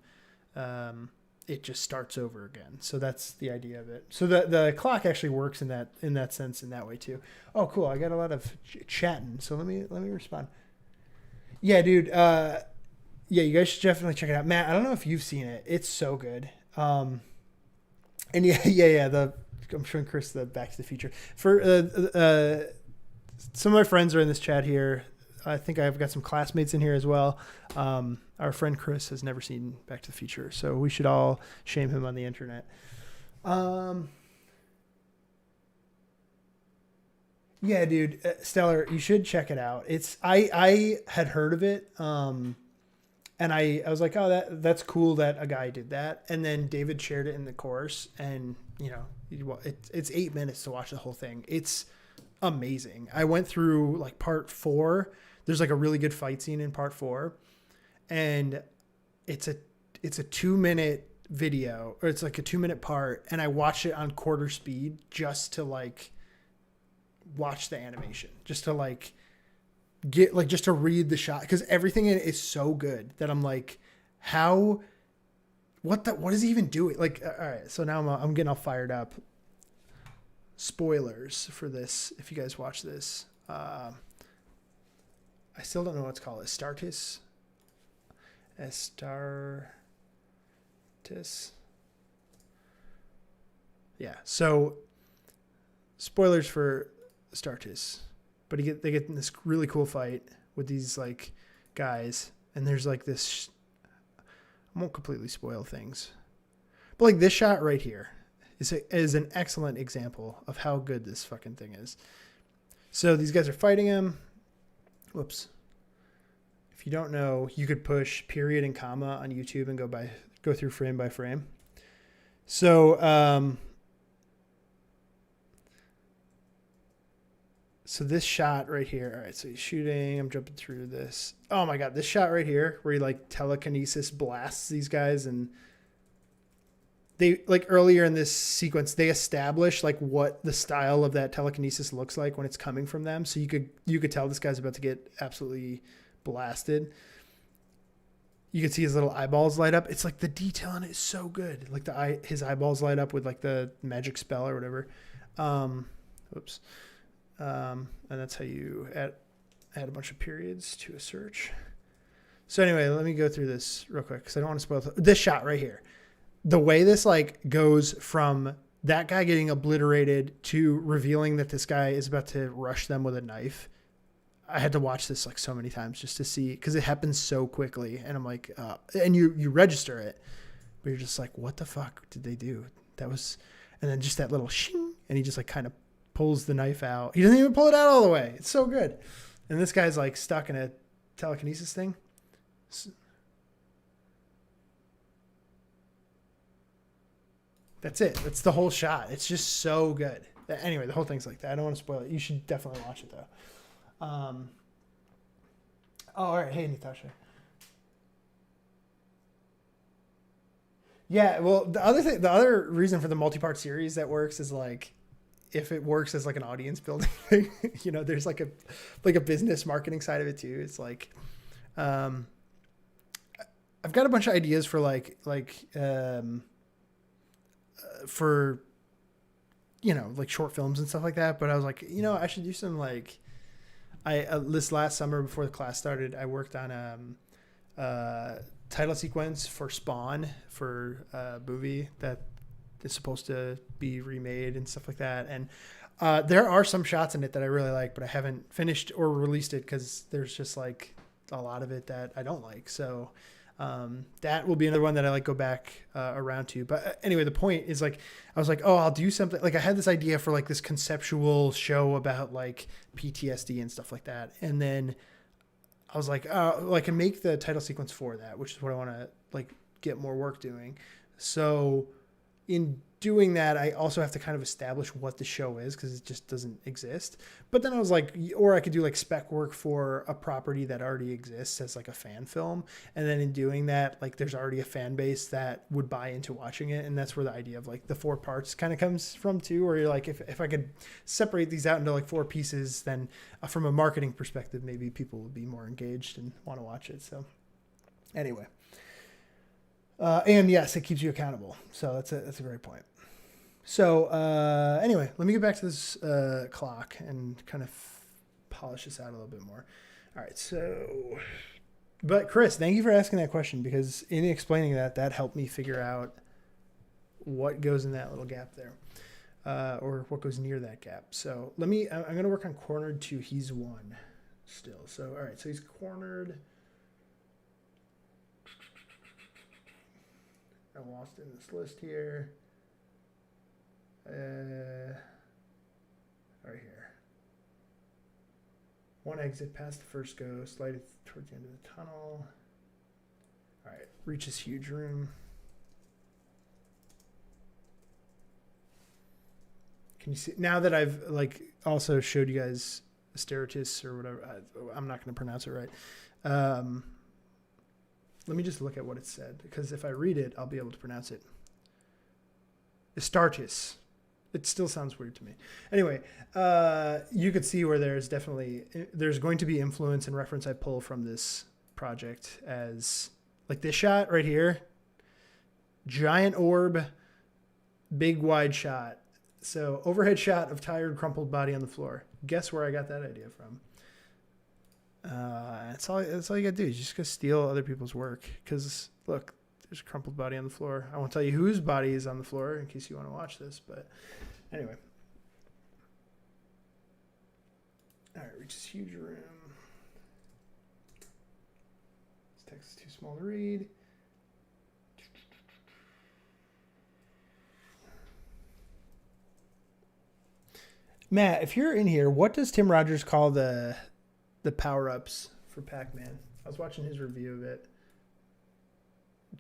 it just starts over again. So that's the idea of it. So the clock actually works in that sense, in that way too. Oh, cool! I got a lot of chatting, so let me respond. Yeah, dude. Yeah, you guys should definitely check it out. Matt, I don't know if you've seen it. It's so good. And yeah. I'm showing Chris the Back to the Future. For some of my friends are in this chat here. I think I've got some classmates in here as well. Our friend Chris has never seen Back to the Future, so we should all shame him on the internet. Yeah, dude, Stellar, you should check it out. I had heard of it, and I was like, oh, that's cool that a guy did that. And then David shared it in the course, and it's 8 minutes to watch the whole thing. It's amazing. I went through like part 4. There's like a really good fight scene in part 4, and it's a 2 minute video, or it's like a 2 minute part. And I watched it on quarter speed just to like watch the animation, just to like get like, just to read the shot. Cause everything in it is so good that I'm like, what is he even doing? Like, all right. So now I'm getting all fired up. Spoilers for this, if you guys watch this. I still don't know what to call it. Astartes. Yeah. So spoilers for Astartes, but they get in this really cool fight with these like guys, and there's like this. I won't completely spoil things, but like this shot right here is an excellent example of how good this fucking thing is. So these guys are fighting him. Whoops. If you don't know, you could push period and comma on YouTube and go through frame by frame. So, so this shot right here. All right. So he's shooting. I'm jumping through this. Oh my God. This shot right here where he like telekinesis blasts these guys, and they like earlier in this sequence, they establish like what the style of that telekinesis looks like when it's coming from them. So you could tell this guy's about to get absolutely blasted. You can see his little eyeballs light up. It's like the detail on it is so good. Like his eyeballs light up with like the magic spell or whatever. Oops. And that's how you add a bunch of periods to a search. So anyway, let me go through this real quick because I don't want to spoil this shot right here. The way this like goes from that guy getting obliterated to revealing that this guy is about to rush them with a knife. I had to watch this like so many times just to see, because it happens so quickly, and I'm like, and you register it, but you're just like, what the fuck did they do? That was, and then just that little shing, and he just like kind of pulls the knife out. He doesn't even pull it out all the way. It's so good. And this guy's like stuck in a telekinesis thing. That's it. That's the whole shot. It's just so good. Anyway, the whole thing's like that. I don't want to spoil it. You should definitely watch it though. Oh, all right. Hey, Natasha. Yeah. Well, the other reason for the multi-part series that works is like, if it works as like an audience building thing, you know, there's like a business marketing side of it too. It's like, I've got a bunch of ideas for for, you know, like short films and stuff like that. But I was like, you know, I should do some like, this last summer before the class started, I worked on title sequence for Spawn, for a movie that is supposed to be remade and stuff like that. And there are some shots in it that I really like, but I haven't finished or released it because there's just like a lot of it that I don't like. So that will be another one that I like go back around to. But anyway, the point is like, I was like, oh, I'll do something. Like I had this idea for like this conceptual show about like PTSD and stuff like that. And then I was like, oh, I can make the title sequence for that, which is what I want to like get more work doing. So in doing that, I also have to kind of establish what the show is because it just doesn't exist. But then I was like, or I could do like spec work for a property that already exists as like a fan film. And then in doing that, like there's already a fan base that would buy into watching it. And that's where the idea of like the 4 parts kind of comes from too, where you're like, if I could separate these out into like 4 pieces, then from a marketing perspective, maybe people would be more engaged and want to watch it. So anyway. And yes, it keeps you accountable. So that's a great point. So anyway, let me get back to this clock and kind of polish this out a little bit more. All right. So, but Chris, thank you for asking that question, because in explaining that helped me figure out what goes in that little gap there, or what goes near that gap. So I'm going to work on cornered 2. He's 1 still. So, all right. So he's cornered. I lost in this list here. Right here. 1 exit past the first ghost, slide towards the end of the tunnel. All right, reaches huge room. Can you see now that I've like also showed you guys Asteritis or whatever? I'm not going to pronounce it right. Let me just look at what it said, because if I read it, I'll be able to pronounce it. Astartes. It still sounds weird to me. Anyway, you could see where there's going to be influence and reference I pull from this project, as like this shot right here, giant orb, big wide shot. So overhead shot of tired, crumpled body on the floor. Guess where I got that idea from? That's all you gotta do. You just gotta steal other people's work. Because look, there's a crumpled body on the floor. I won't tell you whose body is on the floor in case you want to watch this. But anyway, all right, reaches huge room. This text is too small to read. Matt, if you're in here, what does Tim Rogers call the power-ups for Pac-Man? I was watching his review of it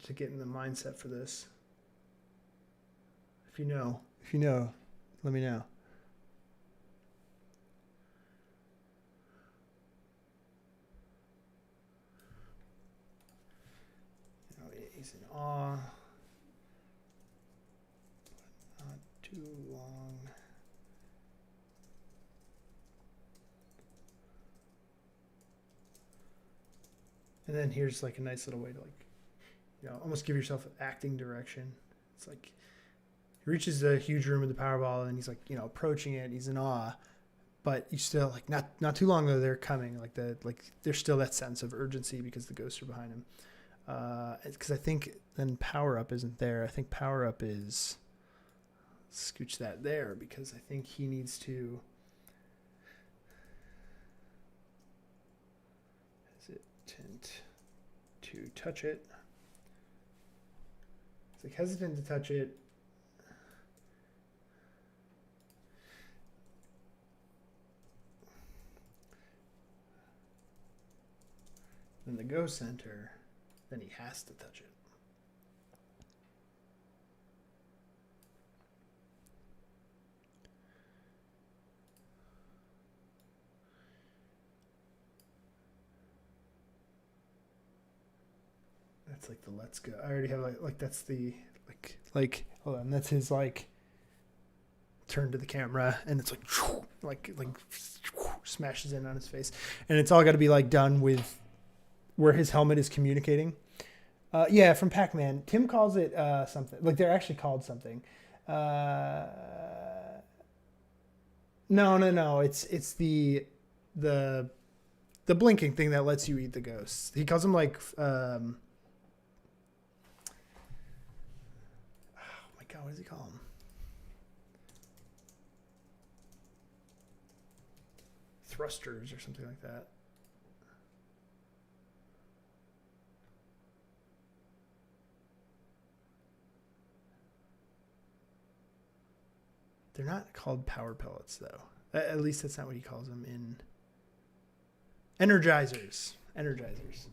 to get in the mindset for this. If you know, let me know. He's in awe. Not too long. And then here's like a nice little way to like, almost give yourself acting direction. It's like he reaches a huge room with the Powerball and he's like, approaching it. He's in awe, but you still like not too long though they're coming. Like there's still that sense of urgency because the ghosts are behind him. Because I think then Power Up isn't there. I think Power Up is, scooch that there because I think he needs to. To touch it. It's like hesitant to touch it. then the ghost center, then he has to touch it. That's like the let's go. I already have like that's the like hold on, that's his like turn to the camera, and it's like smashes in on his face, and it's all got to be like done with where his helmet is communicating. Yeah, from Pac-Man. Tim calls it something. Like they're actually called something. No. It's the blinking thing that lets you eat the ghosts. He calls them like God, what does he call them? Thrusters or something like that. They're not called power pellets, though. At least that's not what he calls them in Energizers. Energizers.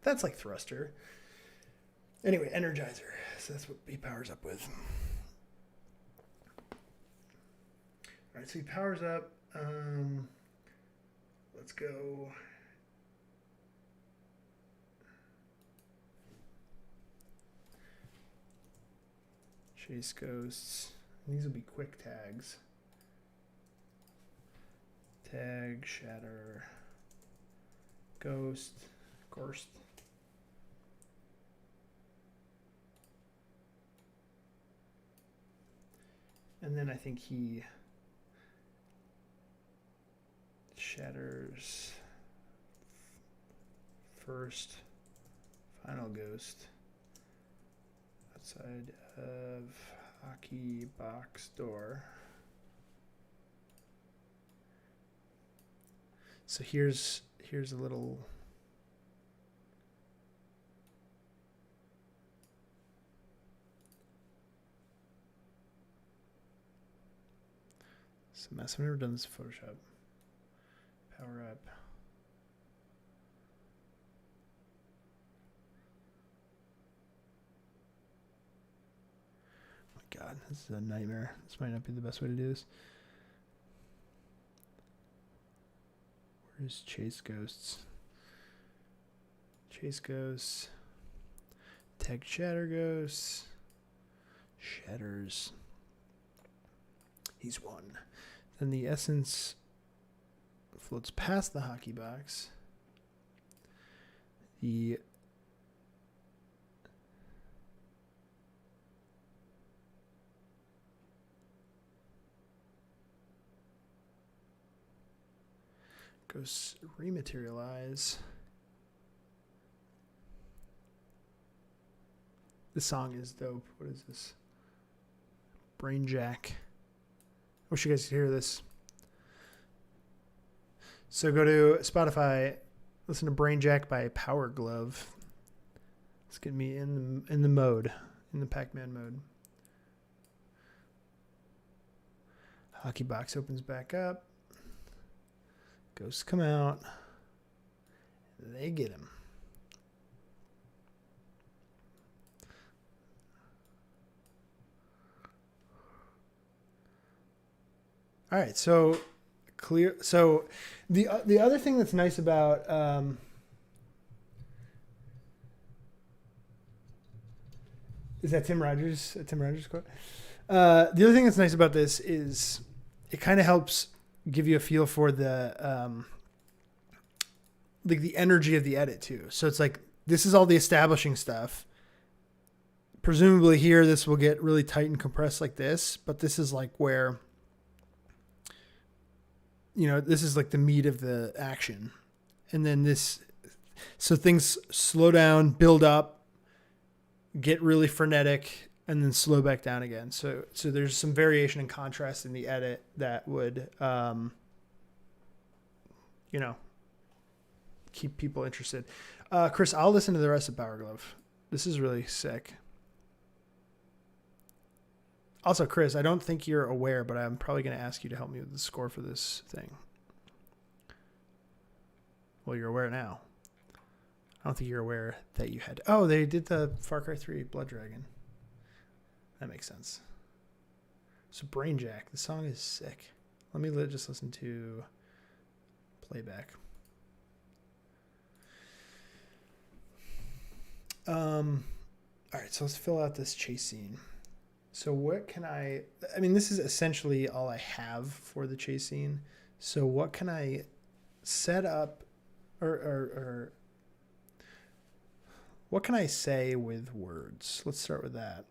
That's like thruster. Anyway, Energizer. So that's what he powers up with. All right, so he powers up. Let's go. Chase ghosts. These will be quick tags. Tag, shatter, ghost, gorst. And then I think he shatters first, final ghost outside of hockey box door. So here's a little it's a mess. I've never done this in Photoshop. Power up. Oh my God, this is a nightmare. This might not be the best way to do this. Where's chase ghosts? Chase ghosts. Tag shatter ghosts. Shatters. He's one. Then the essence floats past the hockey box. The ghosts rematerialize. This song is dope. What is this? Brain Jack. I wish you guys could hear this. So go to Spotify, listen to Brain Jack by Power Glove. Let's get me in the mode, in the Pac-Man mode. Hockey box opens back up. Ghosts come out. They get him. All right, so clear. So the other thing that's nice about is that Tim Rogers quote. The other thing that's nice about this is it kind of helps give you a feel for the like the energy of the edit too. So it's like this is all the establishing stuff. Presumably here this will get really tight and compressed like this, but this is like where, you know, this is like the meat of the action. And then this, so things slow down, build up, get really frenetic, and then slow back down again. So there's some variation and contrast in the edit that would, you know, keep people interested. Chris, I'll listen to the rest of Power Glove. This is really sick. Also, Chris, I don't think you're aware, but I'm probably going to ask you to help me with the score for this thing. Well, you're aware now. I don't think you're aware that you had. Oh, they did the Far Cry 3 Blood Dragon. That makes sense. So Brainjack, the song is sick. Let me just listen to playback. All right, so let's fill out this chase scene. So what can I mean, this is essentially all I have for the chase scene. So what can I set up or what can I say with words? Let's start with that.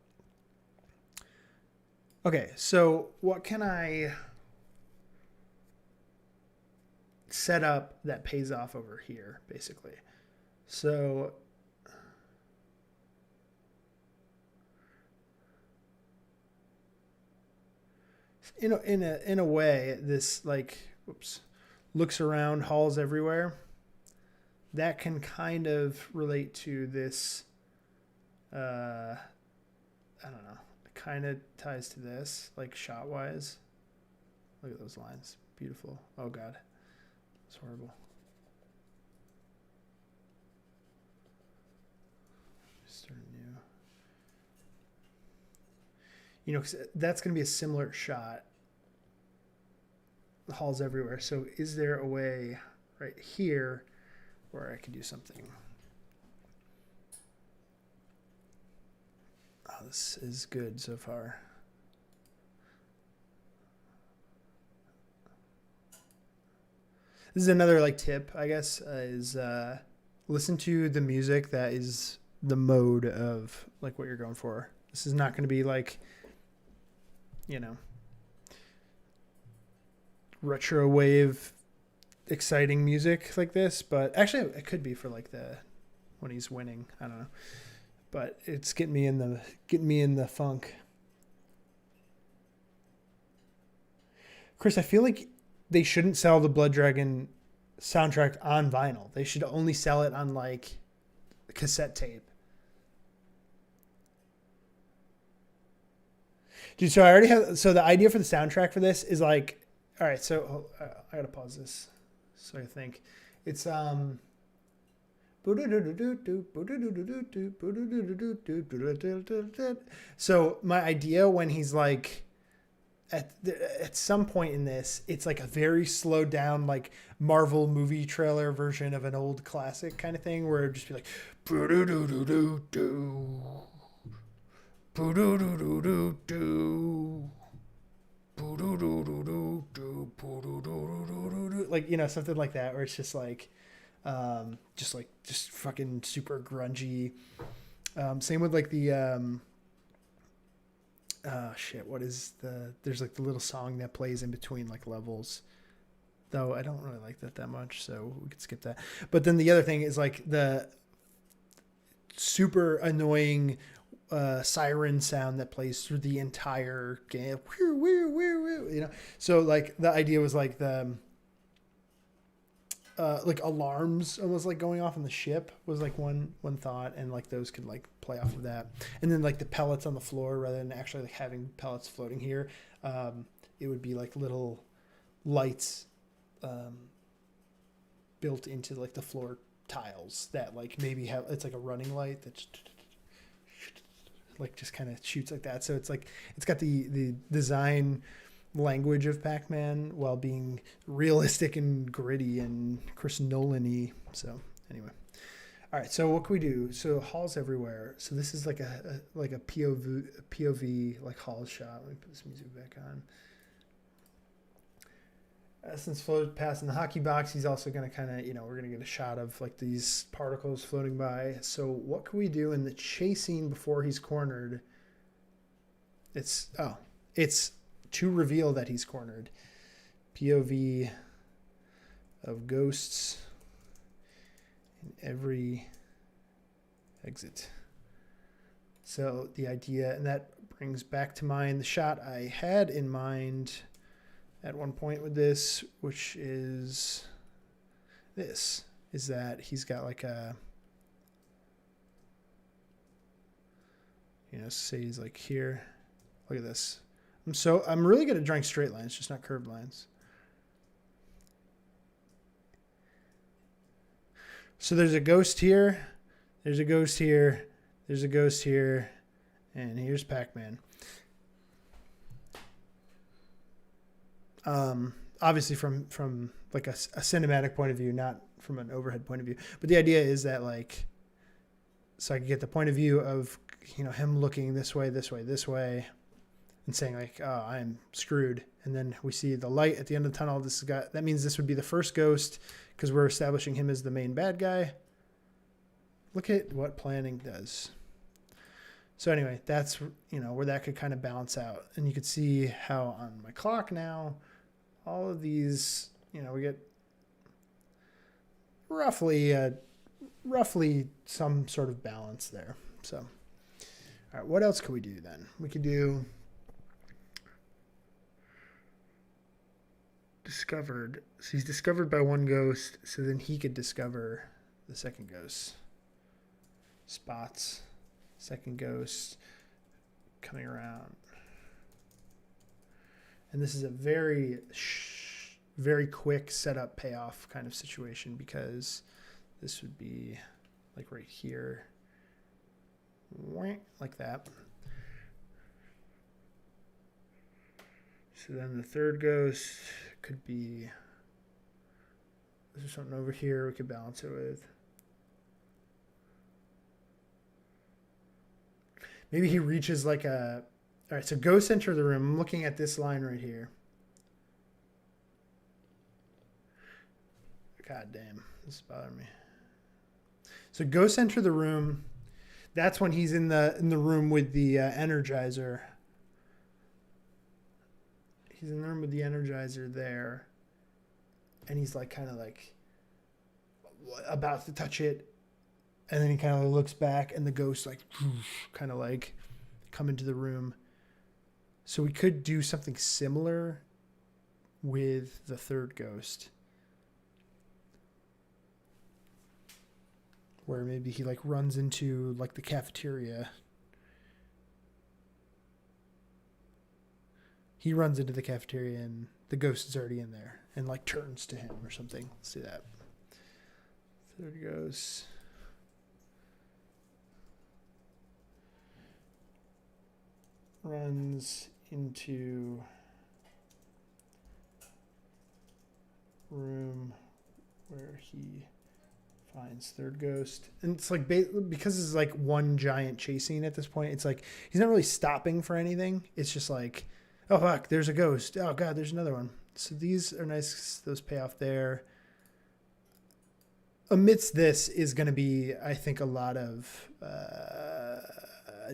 Okay, so what can I set up that pays off over here, basically? So in a way, this like, whoops, looks around, hauls everywhere. That can kind of relate to this. I don't know. It kind of ties to this, like shot wise. Look at those lines, beautiful. Oh God, it's horrible. Start new. You know, 'cause that's going to be a similar shot. The hall's everywhere. So is there a way right here where I could do something? Oh, this is good so far. This is another like tip, I guess, is listen to the music that is the mode of like what you're going for. This is not going to be like, you know, retro wave exciting music like this, but actually it could be for like the when he's winning. I don't know, but it's getting me in the funk. Chris, I feel like they shouldn't sell the Blood Dragon soundtrack on vinyl. They should only sell it on like cassette tape. Dude, so I already have. So the idea for the soundtrack for this is like, all right. So I gotta pause this so I think it's So my idea when he's like at some point in this, it's like a very slowed down like Marvel movie trailer version of an old classic kind of thing where it'd just be like like, you know, something like that where it's just fucking super grungy. Same with like the what is there's like the little song that plays in between like levels, though I don't really like that much, so we could skip that. But then the other thing is like the super annoying siren sound that plays through the entire game, you know. So like the idea was like the like alarms almost like going off on the ship was like one thought, and like those could like play off of that. And then like the pellets on the floor, rather than actually like having pellets floating here, it would be like little lights built into like the floor tiles that like maybe have, it's like a running light that's like just kind of shoots like that. So it's like it's got the design language of Pac-Man while being realistic and gritty and Chris Nolan-y. So anyway, all right. So what can we do? So halls everywhere. So this is like a POV like hall shot. Let me put this music back on. Since floated past in the hockey box, he's also going to kind of, you know, we're going to get a shot of like these particles floating by. So what can we do in the chase scene before he's cornered? It's to reveal that he's cornered. POV of ghosts in every exit. So the idea, and that brings back to mind the shot I had in mind at one point with this, which is this, is that he's got like a, you know, say he's like here. Look at this. I'm really good at drawing straight lines, just not curved lines. So there's a ghost here. There's a ghost here. There's a ghost here. And here's Pac-Man. Obviously from like a cinematic point of view, not from an overhead point of view. But the idea is that like, so I can get the point of view of, you know, him looking this way, this way, this way, and saying like, oh, I'm screwed. And then we see the light at the end of the tunnel. That means this would be the first ghost because we're establishing him as the main bad guy. Look at what planning does. So anyway, that's, you know, where that could kind of balance out. And you could see how on my clock now, all of these, you know, we get roughly some sort of balance there. So, all right, what else could we do then? We could do discovered. So he's discovered by one ghost, so then he could discover the second ghost. Spots, second ghost coming around. And this is a very quick setup payoff kind of situation because this would be like right here, like that. So then the third ghost could be, there's something over here we could balance it with. Maybe he reaches like a, all right, so ghosts enter the room. I'm looking at this line right here. God damn, this is bothering me. So ghosts enter the room. That's when he's in the room with the Energizer. He's in the room with the Energizer there. And he's like kind of like about to touch it. And then he kind of looks back and the ghosts like kind of like come into the room. So we could do something similar with the third ghost. Where maybe he like runs into like the cafeteria. He runs into the cafeteria and the ghost is already in there and like turns to him or something. Let's do that. Third ghost. Runs into room where he finds third ghost. And it's like, because it's like one giant chase scene at this point, it's like he's not really stopping for anything. It's just like, oh fuck, there's a ghost. Oh god, there's another one. So these are nice. Those pay off there. Amidst this is going to be, I think, a lot of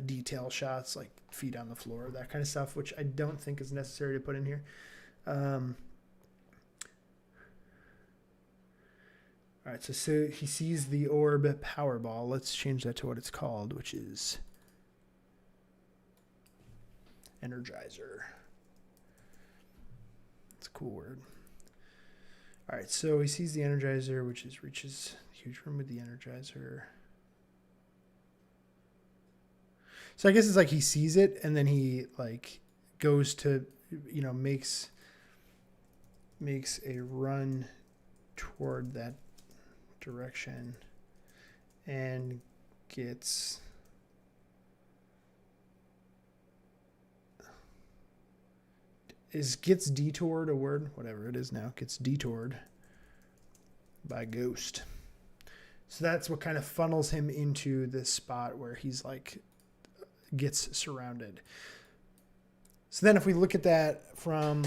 detail shots, like feet on the floor, that kind of stuff, which I don't think is necessary to put in here. All right, so he sees the orb Powerball. Let's change that to what it's called, which is Energizer. It's a cool word. All right, so he sees the Energizer, which is reaches the huge room with the Energizer. So I guess it's like he sees it and then he like goes to, you know, makes a run toward that direction and gets detoured a word? Whatever it is now. Gets detoured by ghost. So that's what kind of funnels him into this spot where he's like gets surrounded. So then if we look at that from,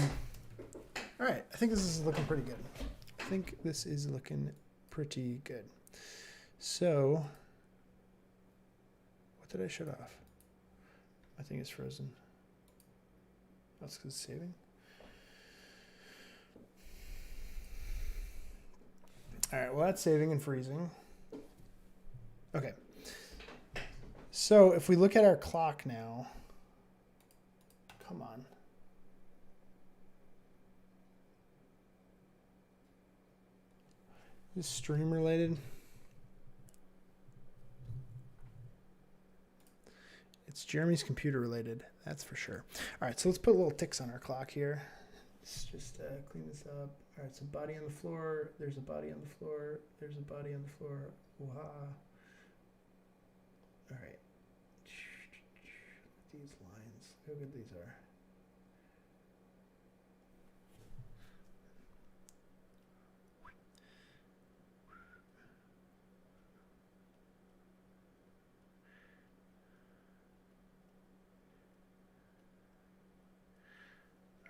all right, I think this is looking pretty good. I think this is looking pretty good. So what did I shut off? I think it's frozen. That's because it's saving. All right, well, that's saving and freezing. Okay. So if we look at our clock now, come on. Is this stream related? It's Jeremy's computer related, that's for sure. All right, so let's put little ticks on our clock here. Let's just clean this up. All right, so body on the floor. There's a body on the floor. There's a body on the floor. Wow. All right. These lines. Look how good these are.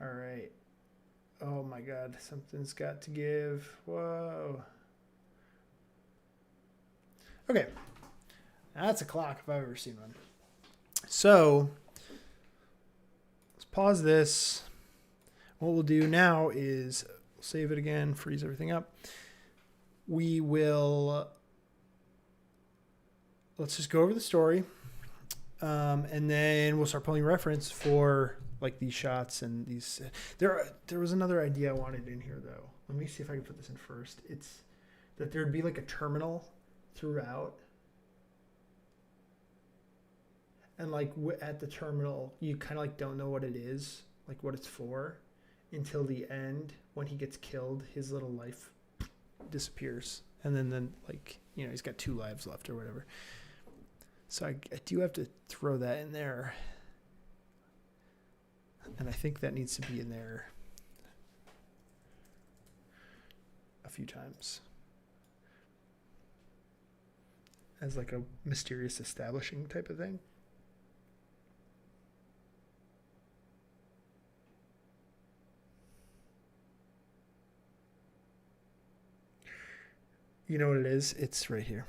All right. Oh my God, something's got to give. Whoa. Okay. That's a clock if I've ever seen one. So let's pause this. What we'll do now is save it again, freeze everything up. We will, let's just go over the story. And then we'll start pulling reference for like these shots and these. There was another idea I wanted in here though. Let me see if I can put this in first. It's that there'd be like a terminal throughout. And like at the terminal, you kind of like don't know what it is, like what it's for, until the end when he gets killed, his little life disappears. And then like, you know, he's got 2 lives left or whatever. So I do have to throw that in there. And I think that needs to be in there a few times. As like a mysterious establishing type of thing. You know what it is? It's right here.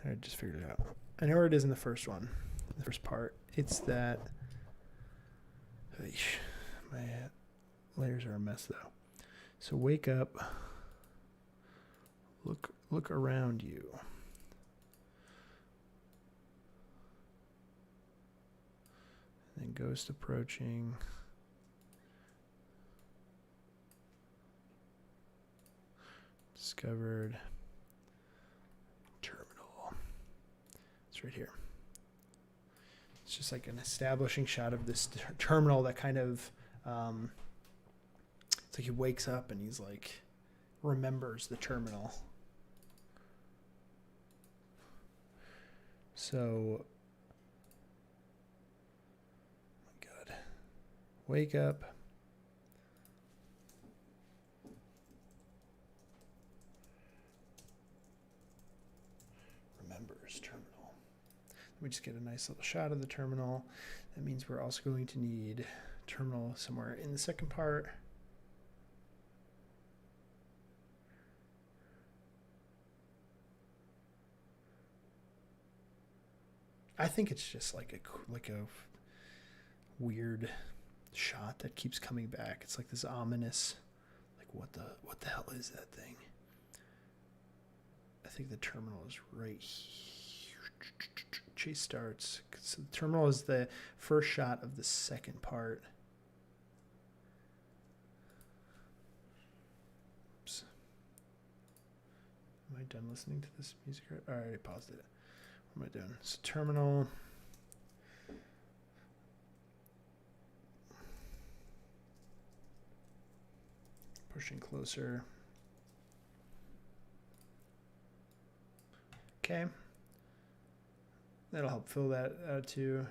I just figured it out. I know where it is in the first one, the first part. It's that. My layers are a mess though. So wake up. Look around you. And then ghost approaching. Discovered. Terminal. It's right here. It's just like an establishing shot of this terminal that kind of, it's like he wakes up and he's like, remembers the terminal. So, oh my God, wake up. Remembers terminal. We just get a nice little shot of the terminal. That means we're also going to need terminal somewhere in the second part. I think it's just like a weird shot that keeps coming back. It's like this ominous, like what the hell is that thing? I think the terminal is right here. Chase starts. So the terminal is the first shot of the second part. Oops. Am I done listening to this music? All right, I paused it. What am I doing? So terminal. Pushing closer. Okay. That'll help fill that out too.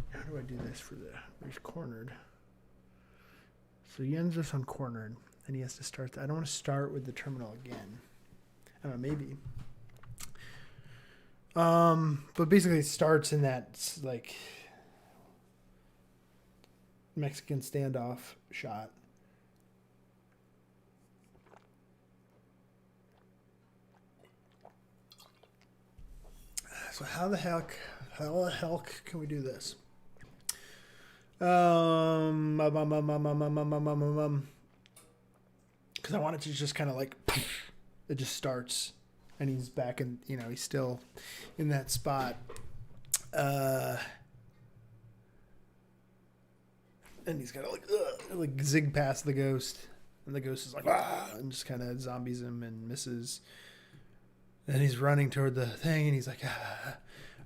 How do I do this for he's cornered. So he ends this on cornered, and he has to start. I don't want to start with the terminal again. I don't know, maybe. But basically it starts in that like Mexican standoff shot. So how the heck can we do this? Because I want it to just kind of like it just starts. And he's back in, you know, he's still in that spot. and he's got to like zig past the ghost, and the ghost is like and just kind of zombies him and misses. And he's running toward the thing, and he's like,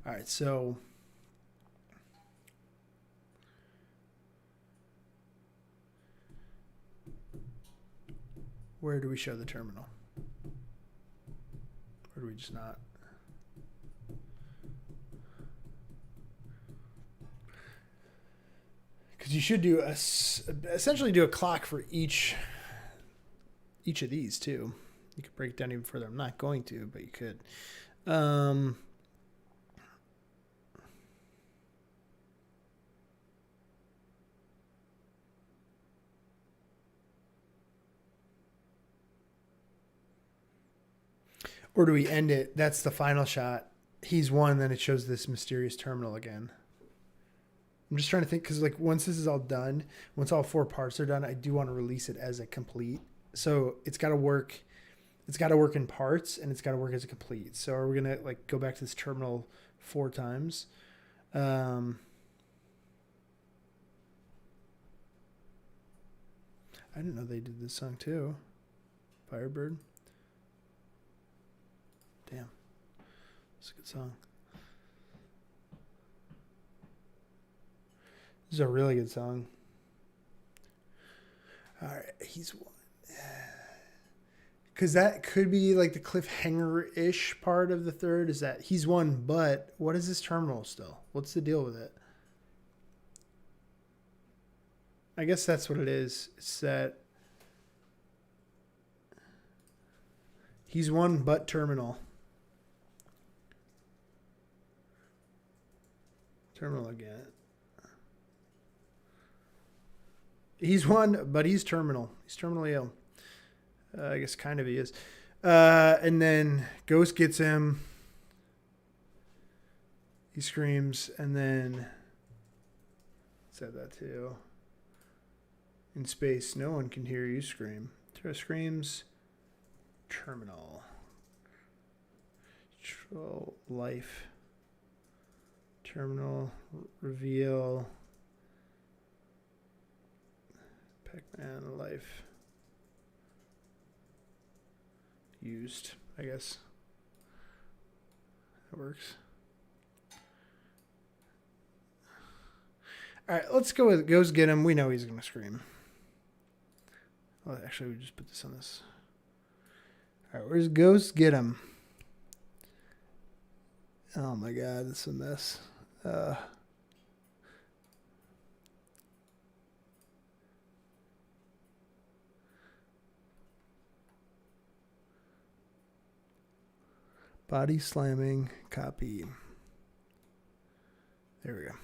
All right, so where do we show the terminal? Or do we just not? Because you should do essentially do a clock for each of these too. You could break it down even further. I'm not going to, but you could. Or do we end it? That's the final shot. He's won, then it shows this mysterious terminal again. I'm just trying to think, because like once this is all done, once all 4 parts are done, I do want to release it as a complete. So it's got to work. It's got to work in parts, and it's got to work as a complete. So are we gonna like go back to this terminal 4 times? I didn't know they did this song too. Firebird. Damn, it's a good song. This is a really good song. All right, he's won. Because that could be like the cliffhanger-ish part of the third, is that he's won, but what is this terminal still? What's the deal with it? I guess that's what it is. It's that he's won, but terminal. Terminal again. He's won, but he's terminal. He's terminally ill. I guess kind of he is. And then Ghost gets him. He screams, and then said that too. In space, no one can hear you scream. Screams. Terminal. Control life. Terminal reveal. Pac-Man life. Used, I guess. That works. All right, let's go with Goes Get Him. We know he's going to scream. Well, actually, we just put this on this. All right, where's Goes Get Him? Oh my God, this is a mess. Body slamming, copy. There we go.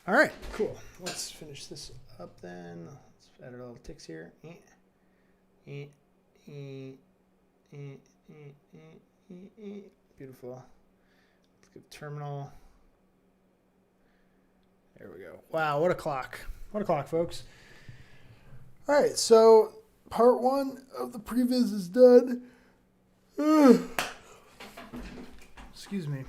All right, cool. Let's finish this up then. Let's add a little ticks here. Beautiful. Let's give terminal. There we go. Wow, what a clock. What a clock, folks. All right, so part 1 of the previs is done. Excuse me.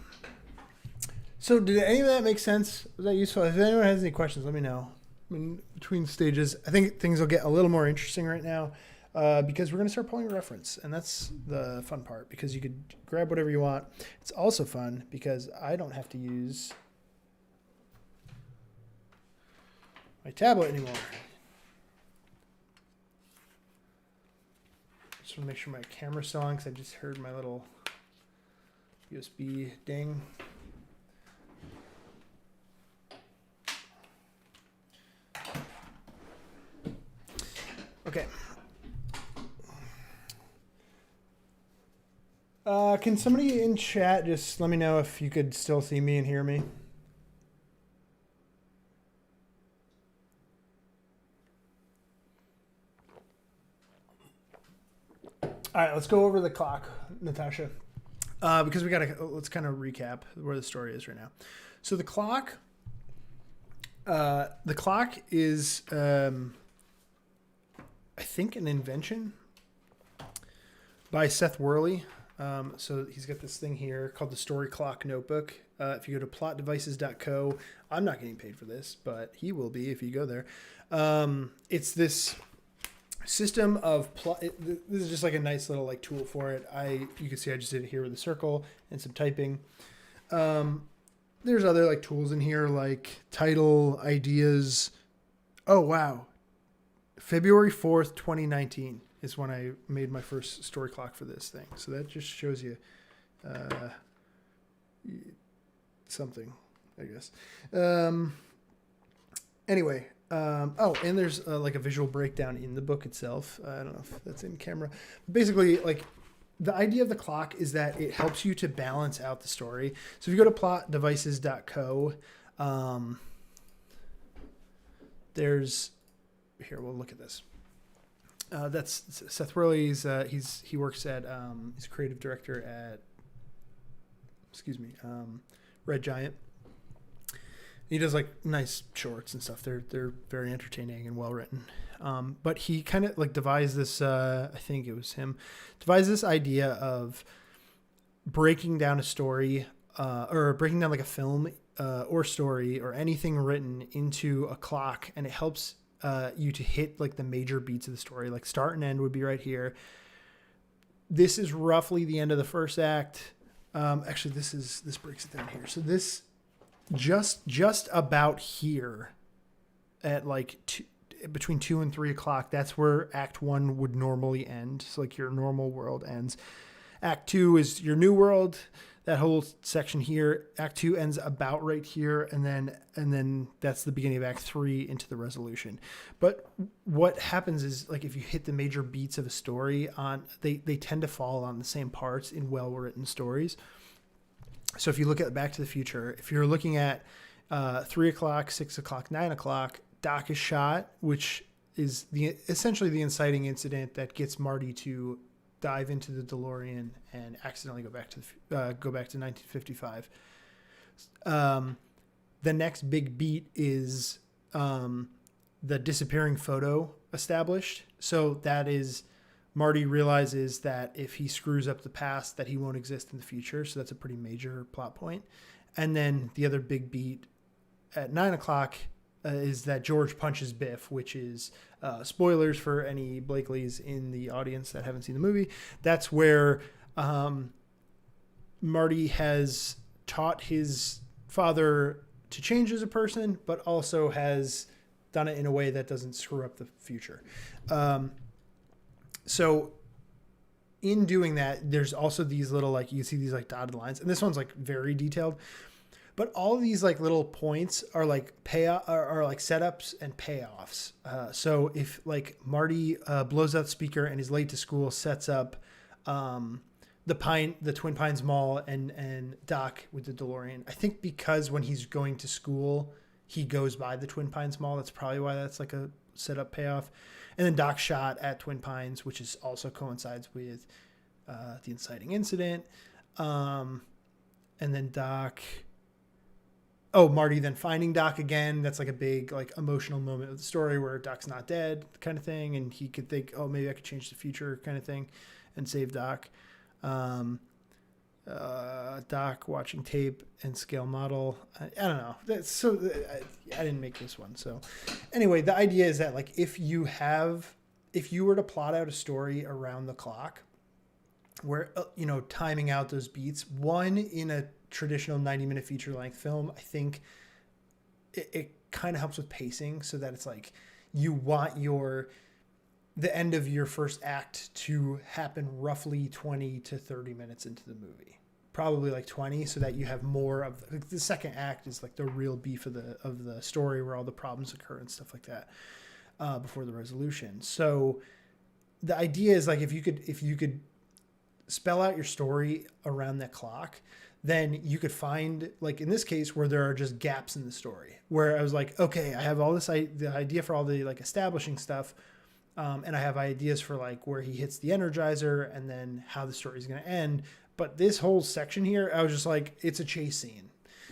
So did any of that make sense? Was that useful? If anyone has any questions, let me know. In between stages, I think things will get a little more interesting right now because we're going to start pulling a reference. And that's the fun part because you could grab whatever you want. It's also fun because I don't have to use my tablet anymore. Just want to make sure my camera's still on because I just heard my little USB ding. Okay. Can somebody in chat just let me know if you could still see me and hear me? All right, let's go over the clock, Natasha, because let's kind of recap where the story is right now. So the clock is, I think, an invention by Seth Worley. So he's got this thing here called the Story Clock Notebook. If you go to plotdevices.co, I'm not getting paid for this, but he will be if you go there. It's this system of this is just like a nice little like tool for it. You can see I just did it here with a circle and some typing. There's other like tools in here like title, ideas. Oh wow. February 4th, 2019 is when I made my first story clock for this thing. So that just shows you something, I guess. Anyway, and there's like a visual breakdown in the book itself. I don't know if that's in camera. Basically, like the idea of the clock is that it helps you to balance out the story. So if you go to plotdevices.co, there's here. We'll look at this. That's Seth Worley's. He works at he's a creative director at Red Giant. He does like nice shorts and stuff. They're very entertaining and well written. But he kind of like devised this. I think it was him devised this idea of breaking down a story or breaking down like a film or story or anything written into a clock, and it helps you to hit like the major beats of the story. Like start and end would be right here. This is roughly the end of the first act. Actually, this breaks it down here. So this just about here at like between 2 and 3 o'clock. That's where Act 1 would normally end. So like your normal world ends. Act 2 is your new world. That whole section here. Act 2 ends about right here, and then that's the beginning of Act 3 into the resolution. But what happens is like if you hit the major beats of a story they tend to fall on the same parts in well-written stories. So if you look at Back to the Future, if you're looking at 3 o'clock, 6 o'clock, 9 o'clock, Doc is shot, which is essentially the inciting incident that gets Marty to dive into the DeLorean and accidentally go back to 1955. The next big beat is the disappearing photo established. So that is Marty realizes that if he screws up the past, that he won't exist in the future. So that's a pretty major plot point. And then the other big beat at 9 o'clock is that George punches Biff, which is spoilers for any Blakeleys in the audience that haven't seen the movie. That's where Marty has taught his father to change as a person, but also has done it in a way that doesn't screw up the future. So in doing that, there's also these little, like, you see these like dotted lines, and this one's like very detailed, but all of these like little points are like are like setups and payoffs. So if like Marty blows out the speaker and is late to school, sets up the Twin Pines Mall and Doc with the DeLorean. I think because when he's going to school, he goes by the Twin Pines Mall. That's probably why that's like a setup payoff. And then Doc shot at Twin Pines, which is also coincides with the inciting incident. And then Marty then finding Doc again. That's like a big like emotional moment of the story where Doc's not dead kind of thing. And he could think, oh, maybe I could change the future kind of thing and save Doc. Doc watching tape and scale model. I don't know. I didn't make this one. So anyway, the idea is that like if you were to plot out a story around the clock where, timing out those beats, one in a traditional 90-minute feature length film, I think it kind of helps with pacing so that it's like you want the end of your first act to happen roughly 20 to 30 minutes into the movie, probably like 20, so that you have more of the second act is like the real beef of the story where all the problems occur and stuff like that before the resolution. So the idea is like if you could spell out your story around that clock, then you could find, like in this case, where there are just gaps in the story where I was like, okay, I have all this, the idea for all the like establishing stuff. And I have ideas for like where he hits the Energizer and then how the story is going to end. But this whole section here, I was just like, it's a chase scene.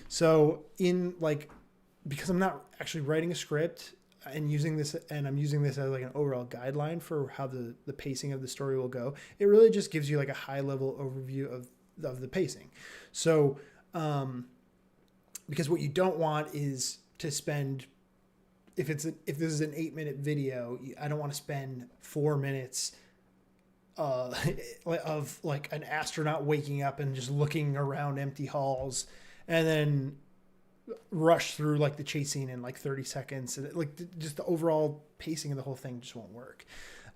So because I'm not actually writing a script, and using this, and I'm using this as like an overall guideline for how the pacing of the story will go. It really just gives you like a high level overview of the pacing. So, because what you don't want is to spend, if this is an 8-minute video, I don't want to spend 4 minutes of like an astronaut waking up and just looking around empty halls and then rush through like the chase scene in like 30 seconds. And like just the overall pacing of the whole thing just won't work.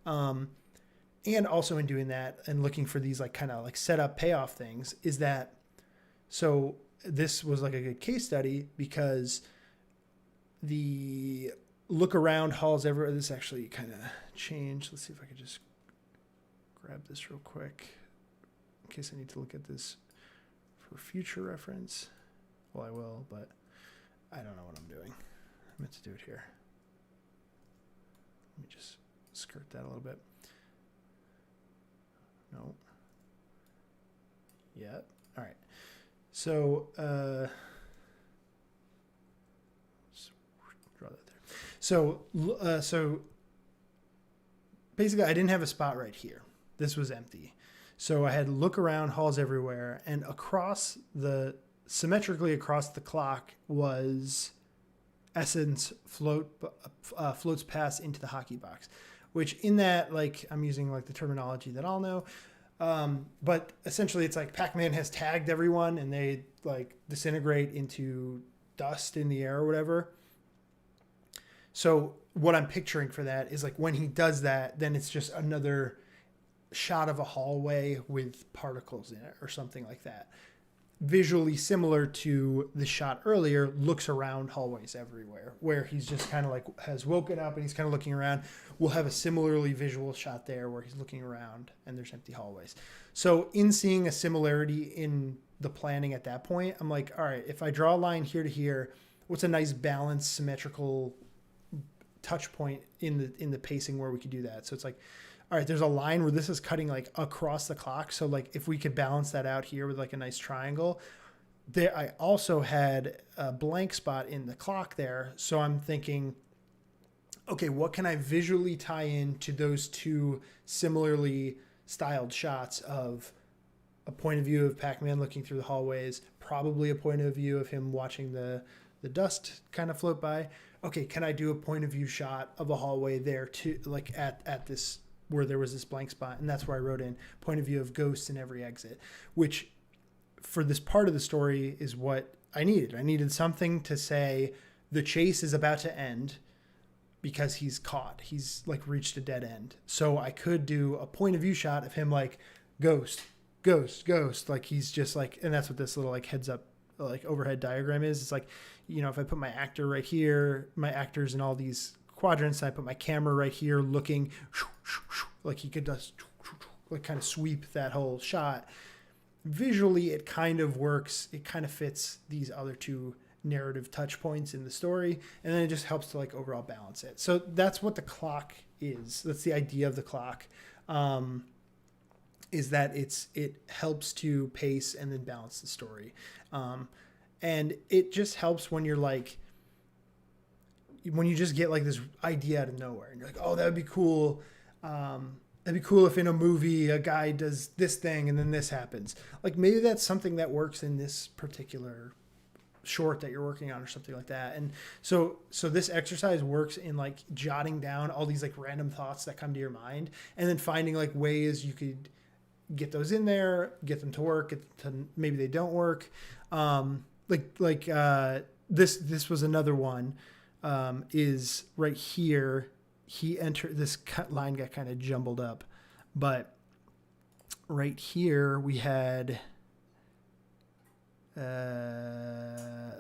And also in doing that and looking for these like kind of like setup payoff things is that, so this was like a good case study because the look around halls everywhere, this actually kind of changed. Let's see if I could just grab this real quick in case I need to look at this for future reference. Well, I will, but I don't know what I'm doing. I meant to do it here. Let me just skirt that a little bit. No. Yeah. All right. So, draw that there. So basically I didn't have a spot right here. This was empty. So I had look around halls everywhere, and symmetrically across the clock was Essence floats past into the hockey box, which in that, like, I'm using like the terminology that I'll know. But essentially it's like Pac-Man has tagged everyone and they like disintegrate into dust in the air or whatever. So what I'm picturing for that is like when he does that, then it's just another shot of a hallway with particles in it or something like that. Visually similar to the shot earlier, looks around hallways everywhere, where he's just kind of like has woken up and he's kind of looking around. We'll have a similarly visual shot there where he's looking around and there's empty hallways. So in seeing a similarity in the planning at that point, I'm like, all right, if I draw a line here to here, what's a nice balanced symmetrical touch point in the pacing where we could do that? So it's like, all right, there's a line where this is cutting like across the clock. So like if we could balance that out here with like a nice triangle there, I also had a blank spot in the clock there. So I'm thinking, okay, what can I visually tie in to those two similarly styled shots of a point of view of Pac-Man looking through the hallways, probably a point of view of him watching the dust kind of float by. Okay, can I do a point of view shot of a hallway there too, like at this, where there was this blank spot, and that's where I wrote in point of view of ghosts in every exit, which for this part of the story is what I needed. I needed something to say the chase is about to end because he's caught. He's like reached a dead end. So I could do a point of view shot of him like ghost, ghost, ghost. Like he's just like, and that's what this little like heads up like overhead diagram is. It's like, you know, if I put my actor right here, my actors in all these quadrants, and I put my camera right here looking like he could just like kind of sweep that whole shot. Visually, it kind of works. It kind of fits these other two narrative touch points in the story, and then it just helps to like overall balance it. So that's what the clock is. That's the idea of the clock, is that it helps to pace and then balance the story. And it just helps when you're like, when you just get like this idea out of nowhere and you're like, oh, that would be cool. That'd be cool if in a movie a guy does this thing and then this happens. Like maybe that's something that works in this particular short that you're working on or something like that. And so this exercise works in like jotting down all these like random thoughts that come to your mind and then finding like ways you could get those in there, get them to work, maybe they don't work. This was another one. Is right here. He entered, this line got kind of jumbled up, but right here we had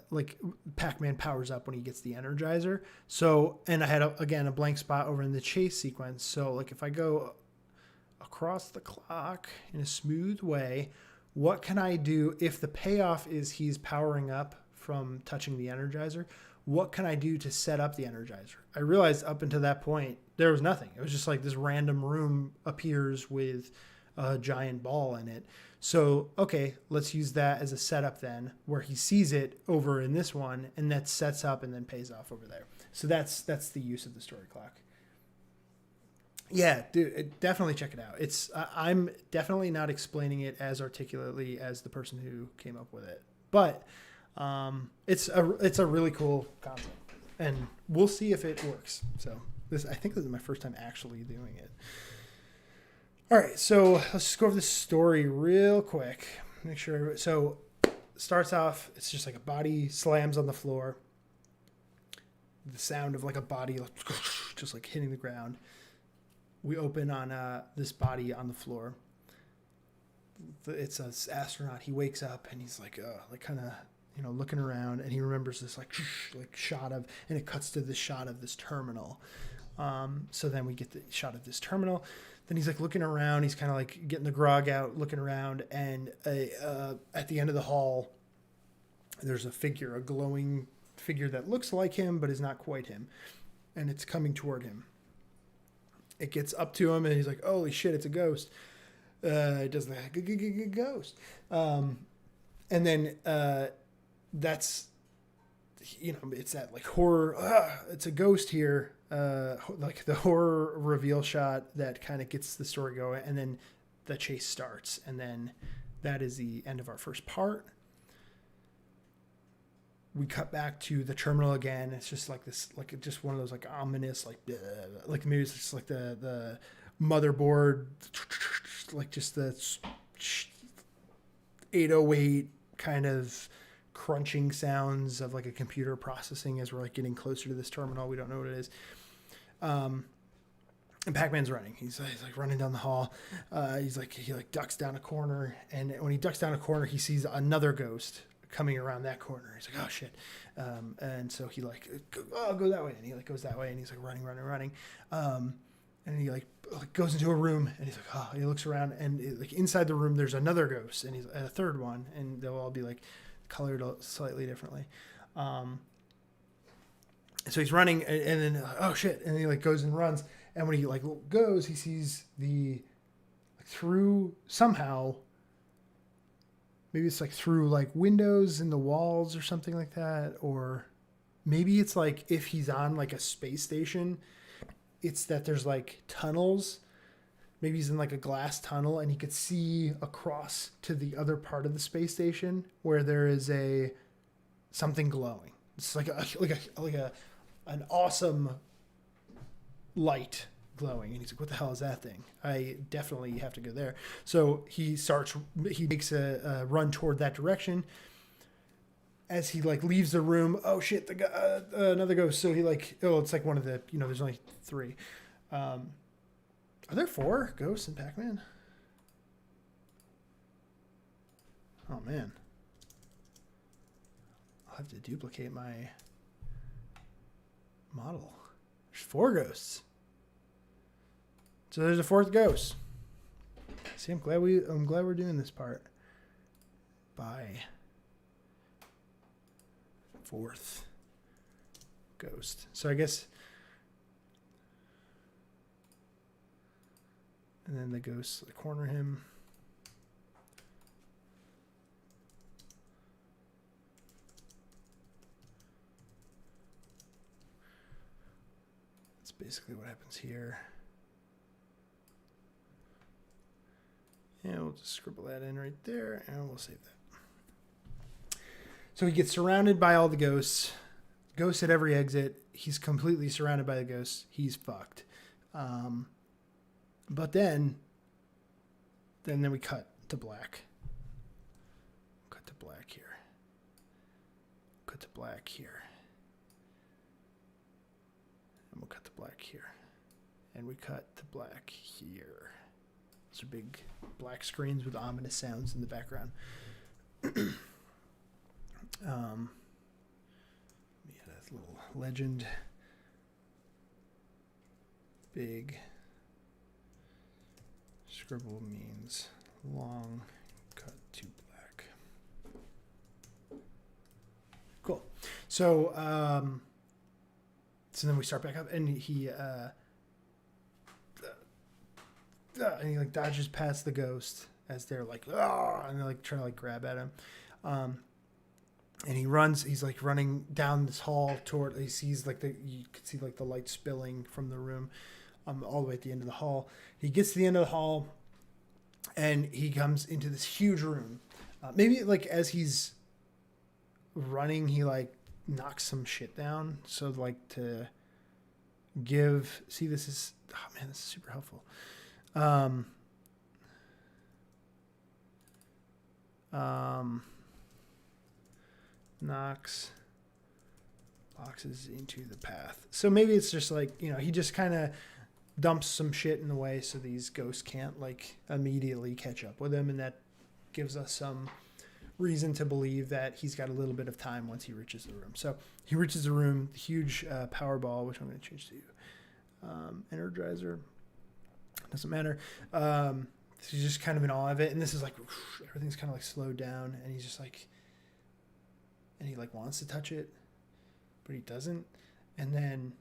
like Pac-Man powers up when he gets the Energizer. So, and I had a blank spot over in the chase sequence. So like if I go across the clock in a smooth way, what can I do if the payoff is he's powering up from touching the Energizer? What can I do to set up the Energizer? I realized up until that point, there was nothing. It was just like this random room appears with a giant ball in it. So, okay, let's use that as a setup then, where he sees it over in this one, and that sets up and then pays off over there. So that's the use of the story clock. Yeah, dude, definitely check it out. I'm definitely not explaining it as articulately as the person who came up with it, but it's a really cool concept, and we'll see if it works. So I think this is my first time actually doing it. All right, so let's just go over this story real quick. Make sure. So starts off, it's just like a body slams on the floor. The sound of like a body just like hitting the ground. We open on this body on the floor. It's an astronaut. He wakes up and he's like kind of looking around, and he remembers this like shot of, and it cuts to this shot of this terminal. So then we get the shot of this terminal. Then he's like looking around. He's kind of like getting the grog out, looking around, and at the end of the hall, there's a glowing figure that looks like him but is not quite him, and it's coming toward him. It gets up to him, and he's like, "Holy shit, it's a ghost!" It does the ghost, and then that's it's that like horror. It's a ghost here, like the horror reveal shot that kind of gets the story going, and then the chase starts, and then that is the end of our first part. We cut back to the terminal again. It's just like this, like just one of those like ominous, like maybe it's just like the motherboard, like just the 808 kind of crunching sounds of like a computer processing as we're like getting closer to this terminal. We don't know what it is. And Pac-Man's running. He's like running down the hall. He ducks down a corner, and when he ducks down a corner, he sees another ghost coming around that corner. He's like, "Oh shit!" And so he like, go that way, and he like goes that way, and he's like running, and he like goes into a room, and he's like, oh, he looks around, and like inside the room there's another ghost, and he's a third one, and they'll all be like colored slightly differently. So he's running, and then oh shit, and he like goes and runs, and when he like goes, he sees through somehow. Maybe it's like through like windows in the walls or something like that. Or maybe it's like if he's on like a space station, it's that there's like tunnels. Maybe he's in like a glass tunnel, and he could see across to the other part of the space station where there is something glowing. It's like an awesome light glowing, and he's like, "What the hell is that thing? I definitely have to go there." So he makes a run toward that direction. As he like leaves the room, oh shit, another ghost. So he it's like one of the, there's only 3. Are there 4 ghosts in Pac-Man? Oh man, I'll have to duplicate my model. There's 4 ghosts. So there's a 4th ghost. See, I'm glad we're doing this part by 4th ghost. So I guess, and then the ghosts corner him. That's basically what happens here. And we'll just scribble that in right there, and we'll save that. So he gets surrounded by all the ghosts. Ghosts at every exit. He's completely surrounded by the ghosts. He's fucked. But then we cut to black. Cut to black here. Cut to black here. And we'll cut to black here. And we cut to black here. Those are big black screens with ominous sounds in the background. Yeah, that little legend. Big scribble means long, cut to black. Cool. So then we start back up, and and he like dodges past the ghost as they're like, and they're like trying to like grab at him. And he runs. He's like running down this hall toward. He sees like you could see like the light spilling from the room, all the way at the end of the hall. He gets to the end of the hall, and he comes into this huge room. Maybe like as he's running, he like knocks some shit down. So like to give. See, this is this is super helpful. Knocks boxes into the path. So maybe it's just like, he just kind of dumps some shit in the way so these ghosts can't like immediately catch up with him, and that gives us some reason to believe that he's got a little bit of time once he reaches the room. So he reaches the room, huge power ball, which I'm going to change to Energizer. Doesn't matter. He's just kind of in awe of it, and this is like everything's kind of like slowed down, and he's just like, and he like wants to touch it, but he doesn't. And then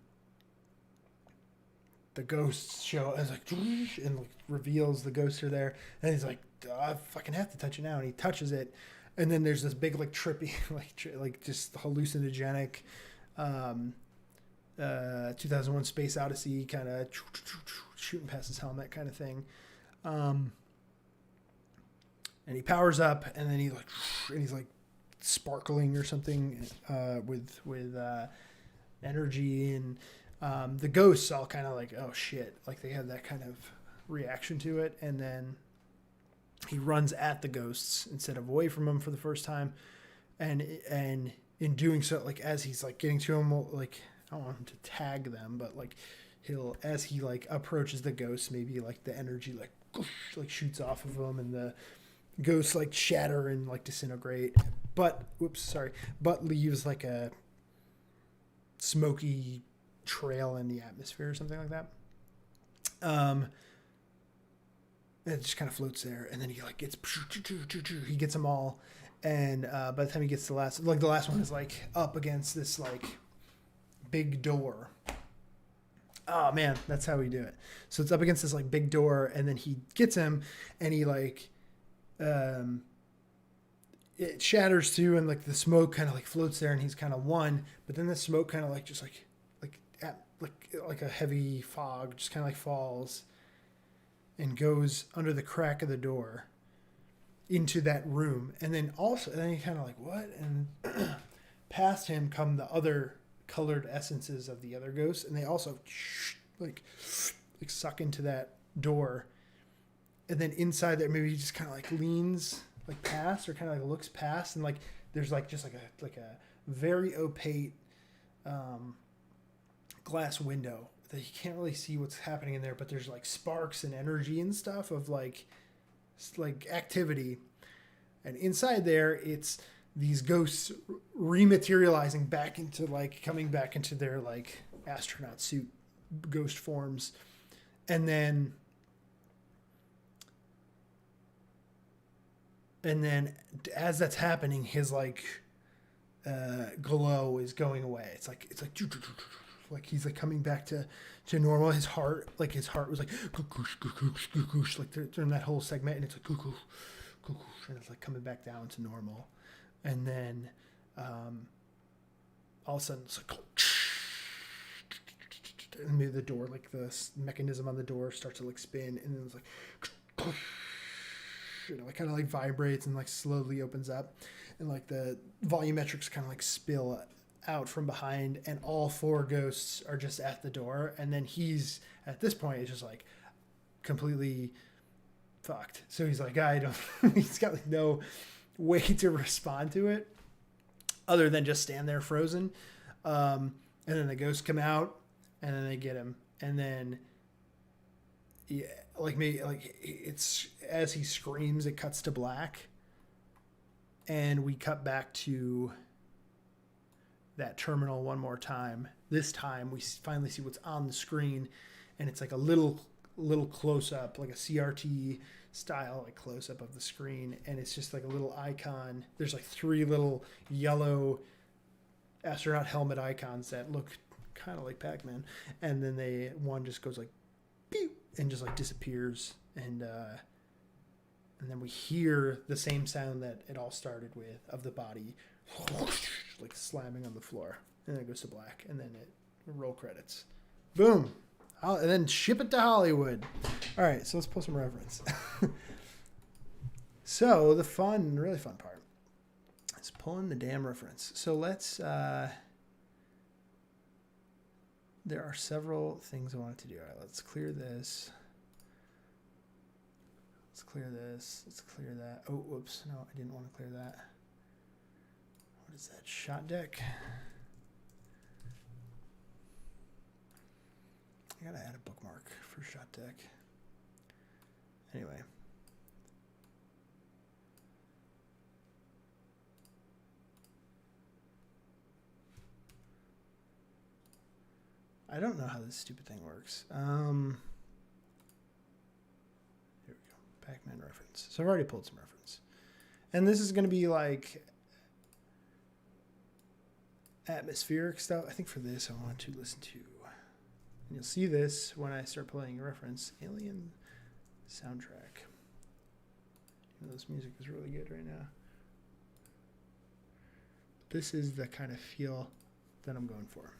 the ghosts show as like, and like reveals the ghosts are there, and he's like, I fucking have to touch it now, and he touches it, and then there's this big like trippy like just hallucinogenic 2001 Space Odyssey kind of shooting past his helmet kind of thing. And he powers up, and then he's like sparkling or something with energy, and the ghosts all kind of like, oh shit, like they have that kind of reaction to it, and then he runs at the ghosts instead of away from them for the first time, and in doing so, like as he's like getting to them, like I don't want him to tag them, but like as he like approaches the ghosts, maybe like the energy like shoots off of them, and the ghosts like shatter and like disintegrate, but leaves like a smoky trail in the atmosphere or something like that. It just kind of floats there, and then he like gets them all, and by the time he gets to the last one is like up against this like big door. Oh man, that's how we do it. So it's up against this like big door, and then he gets him, and he like it shatters too, and like the smoke kind of like floats there, and he's kind of won. But then the smoke kind of like just like a heavy fog just kind of like falls and goes under the crack of the door into that room, and then he kind of like what, and past him come the other colored essences of the other ghosts, and they also like suck into that door, and then inside there maybe he just kind of like leans like past, or kind of like looks past, and like there's like just like a very opaque glass window that you can't really see what's happening in there, but there's like sparks and energy and stuff of like activity, and inside there it's these ghosts rematerializing back into like coming back into their like astronaut suit ghost forms. And then as that's happening, his like glow is going away. It's like he's like coming back to normal. His heart was like like during that whole segment, and it's like and it's like coming back down to normal. And then all of a sudden it's like, and maybe the door, like the mechanism on the door starts to like spin, and then it's like, it kind of like vibrates and like slowly opens up, and like the volumetrics kind of like spill out from behind, and all four ghosts are just at the door. And then he's at this point is just like completely fucked. So he's like, he's got like no way to respond to it other than just stand there frozen. And then the ghosts come out, and then they get him, and then it's as he screams, it cuts to black, and we cut back to that terminal one more time. This time we finally see what's on the screen, and it's like a little close up, like a CRT style like close up of the screen, and it's just like a little icon. There's like three little yellow astronaut helmet icons that look kind of like Pac-Man, and then one just goes like beep, and just like disappears, and then we hear the same sound that it all started with, of the body like slamming on the floor, and then it goes to black, and then it roll credits. Boom. And then ship it to Hollywood. All right, so let's pull some reference. So the really fun part is pulling the damn reference. So let's, there are several things I wanted to do. All right, let's clear this. Let's clear this. Let's clear that. Oh, whoops. No, I didn't want to clear that. What is that? Shot deck. I gotta add a bookmark for shot deck. Anyway. I don't know how this stupid thing works. Here we go. Pac-Man reference. So I've already pulled some reference. And this is going to be like atmospheric stuff. I think for this I want to listen to, and you'll see this when I start playing a reference, Alien soundtrack. Even though this music is really good right now. This is the kind of feel that I'm going for.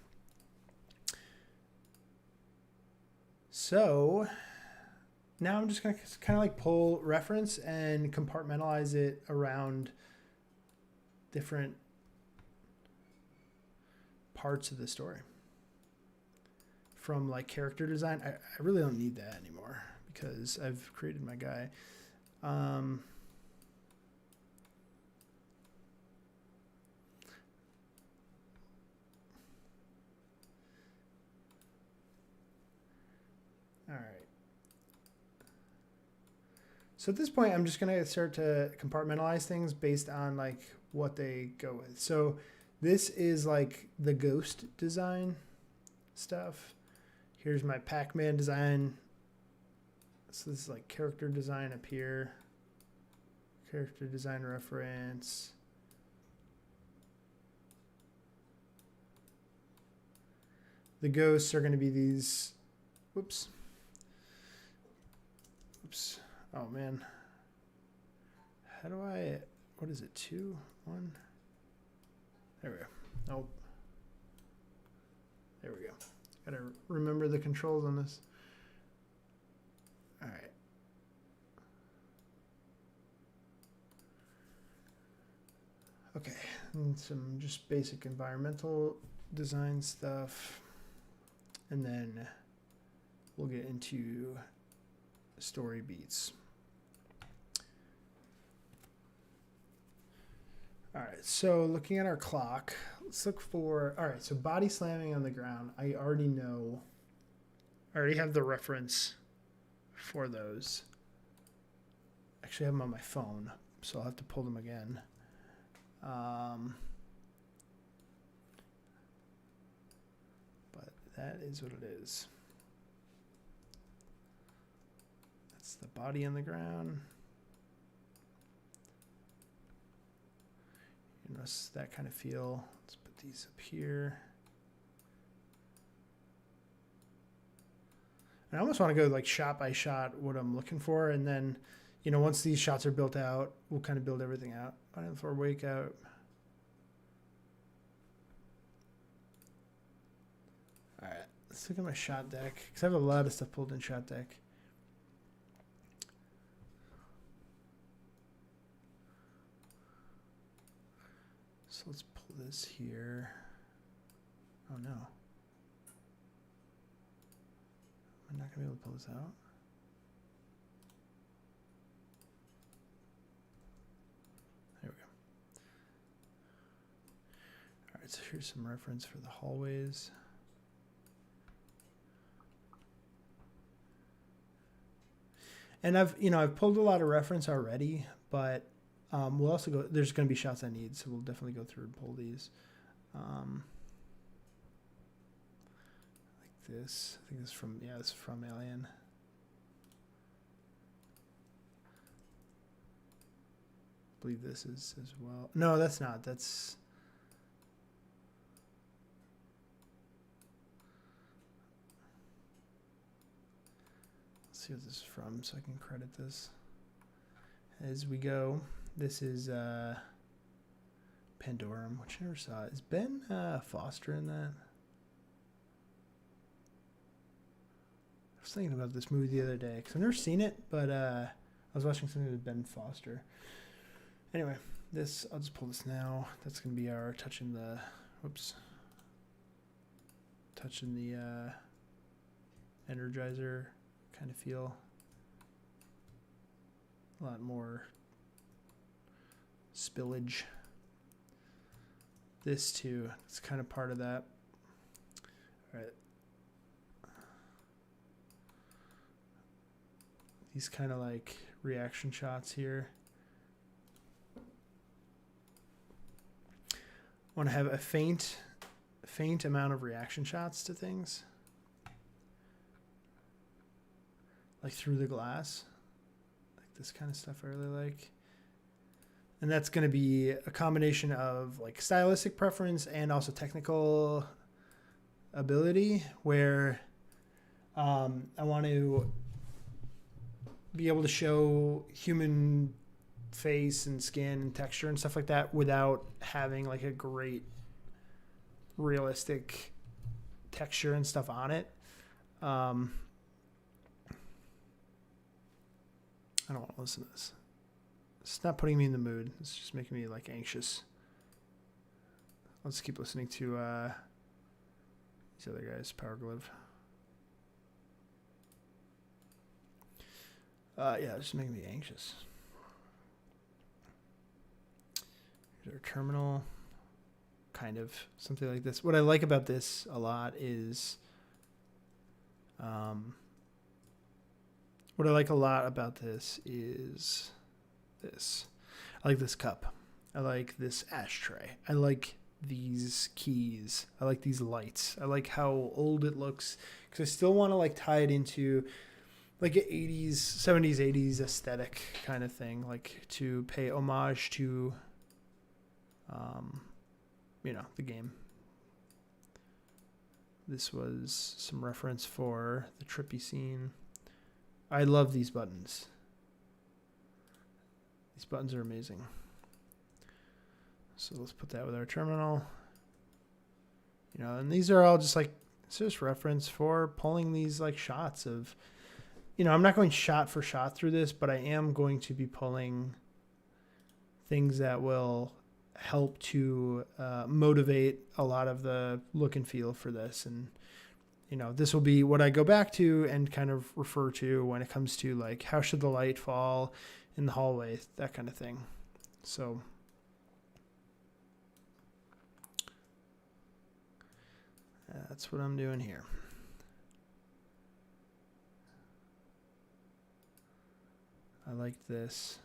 So now I'm just going to kind of like pull reference and compartmentalize it around different parts of the story. From like character design, I really don't need that anymore because I've created my guy. All right. So at this point, I'm just going to start to compartmentalize things based on like what they go with. So this is like the ghost design stuff. Here's my Pac-Man design. So this is like character design up here. Character design reference. The ghosts are going to be these. Whoops. Oops. Oh, man. How do I... What is it? 2, 1? There we go. Nope. There we go. Gotta remember the controls on this. All right. Okay. And some just basic environmental design stuff. And then we'll get into story beats. All right, so looking at our clock, let's look for, all right, so body slamming on the ground. I already know, I already have the reference for those. Actually, I have them on my phone, so I'll have to pull them again. But that is what it is. That's the body on the ground. You notice that kind of feel. Let's put these up here. And I almost want to go like shot by shot what I'm looking for, and then, you know, once these shots are built out, we'll kind of build everything out. Body on the floor, wake out. All right, let's look at my shot deck because I have a lot of stuff pulled in shot deck. So let's pull this here. Oh no. I'm not gonna be able to pull this out. There we go. All right, so here's some reference for the hallways. And I've pulled a lot of reference already, but we'll also go, there's going to be shots I need, so we'll definitely go through and pull these. Like this. I think this is from, yeah, this is from Alien. I believe this is as well. No, that's not. That's... see what this is from so I can credit this as we go. This is Pandorum, which I never saw. Is Ben Foster in that? I was thinking about this movie the other day because I've never seen it, but I was watching something with Ben Foster. Anyway, this, I'll just pull this now. That's going to be our touching the Energizer kind of feel. A lot more spillage. This too, it's kind of part of that. All right. These kind of like reaction shots here. I want to have a faint amount of reaction shots to things. Like through the glass. Like this kind of stuff I really like. And that's going to be a combination of like stylistic preference and also technical ability, where I want to be able to show human face and skin and texture and stuff like that without having like a great realistic texture and stuff on it. I don't want to listen to this. It's not putting me in the mood. It's just making me like anxious. Let's keep listening to these other guys, Power Glove. Yeah, it's just making me anxious. Here's our terminal. Kind of something like this. What I like about this a lot is this. I like this cup. I like this ashtray. I like these keys. I like these lights. I like how old it looks because I still want to like tie it into like an 80s, 70s, 80s aesthetic kind of thing, like to pay homage to, the game. This was some reference for the trippy scene. I love these buttons. These buttons are amazing. So let's put that with our terminal. And these are all just like, it's just reference for pulling these like shots of, I'm not going shot for shot through this, but I am going to be pulling things that will help to motivate a lot of the look and feel for this. And, this will be what I go back to and kind of refer to when it comes to like, how should the light fall in the hallway, that kind of thing. So that's what I'm doing here. I like this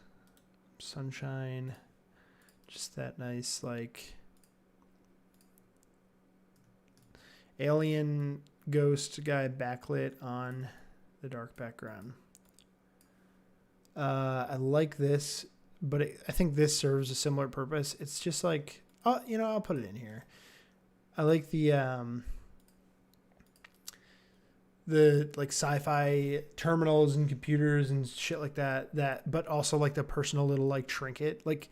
sunshine, just that nice like alien ghost guy backlit on the dark background. I like this, but I think this serves a similar purpose. It's just like, I'll put it in here. I like the like sci-fi terminals and computers and shit like that, but also like the personal little like trinket. Like,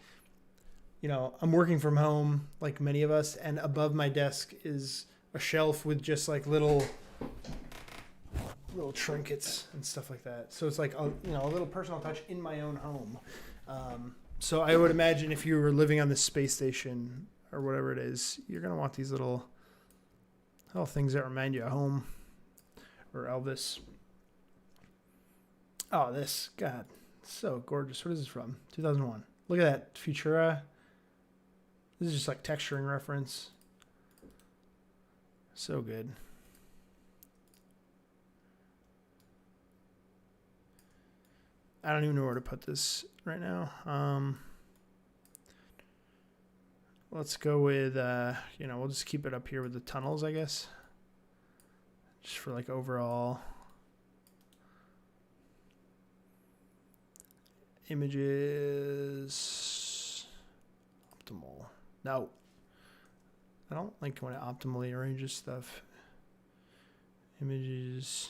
I'm working from home like many of us, and above my desk is a shelf with just like little trinkets and stuff like that. So it's like a little personal touch in my own home. So I would imagine if you were living on this space station or whatever it is, you're going to want these little things that remind you of home or Elvis. Oh, this, God, so gorgeous. What is this from? 2001. Look at that, Futura. This is just like texturing reference. So good. I don't even know where to put this right now. Let's go with, we'll just keep it up here with the tunnels, I guess. Just for like overall images. Optimal. No. I don't like when it optimally arranges stuff. Images.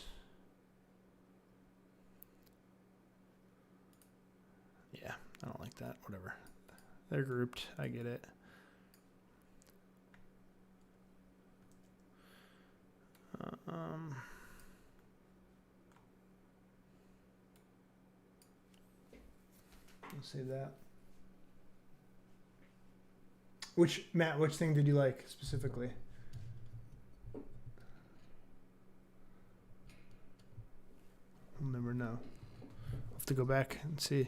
Yeah, I don't like that. Whatever. They're grouped. I get it. Let's save that. Matt, which thing did you like specifically? I'll never know. I'll have to go back and see.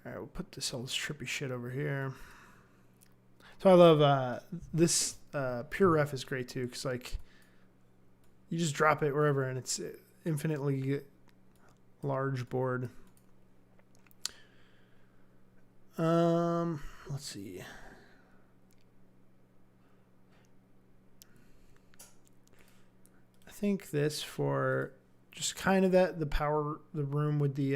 All right, we'll put all this trippy shit over here. So I love this Pure Ref is great too, because like you just drop it wherever and it's infinitely large board. Let's see. I think this for just kind of the room with the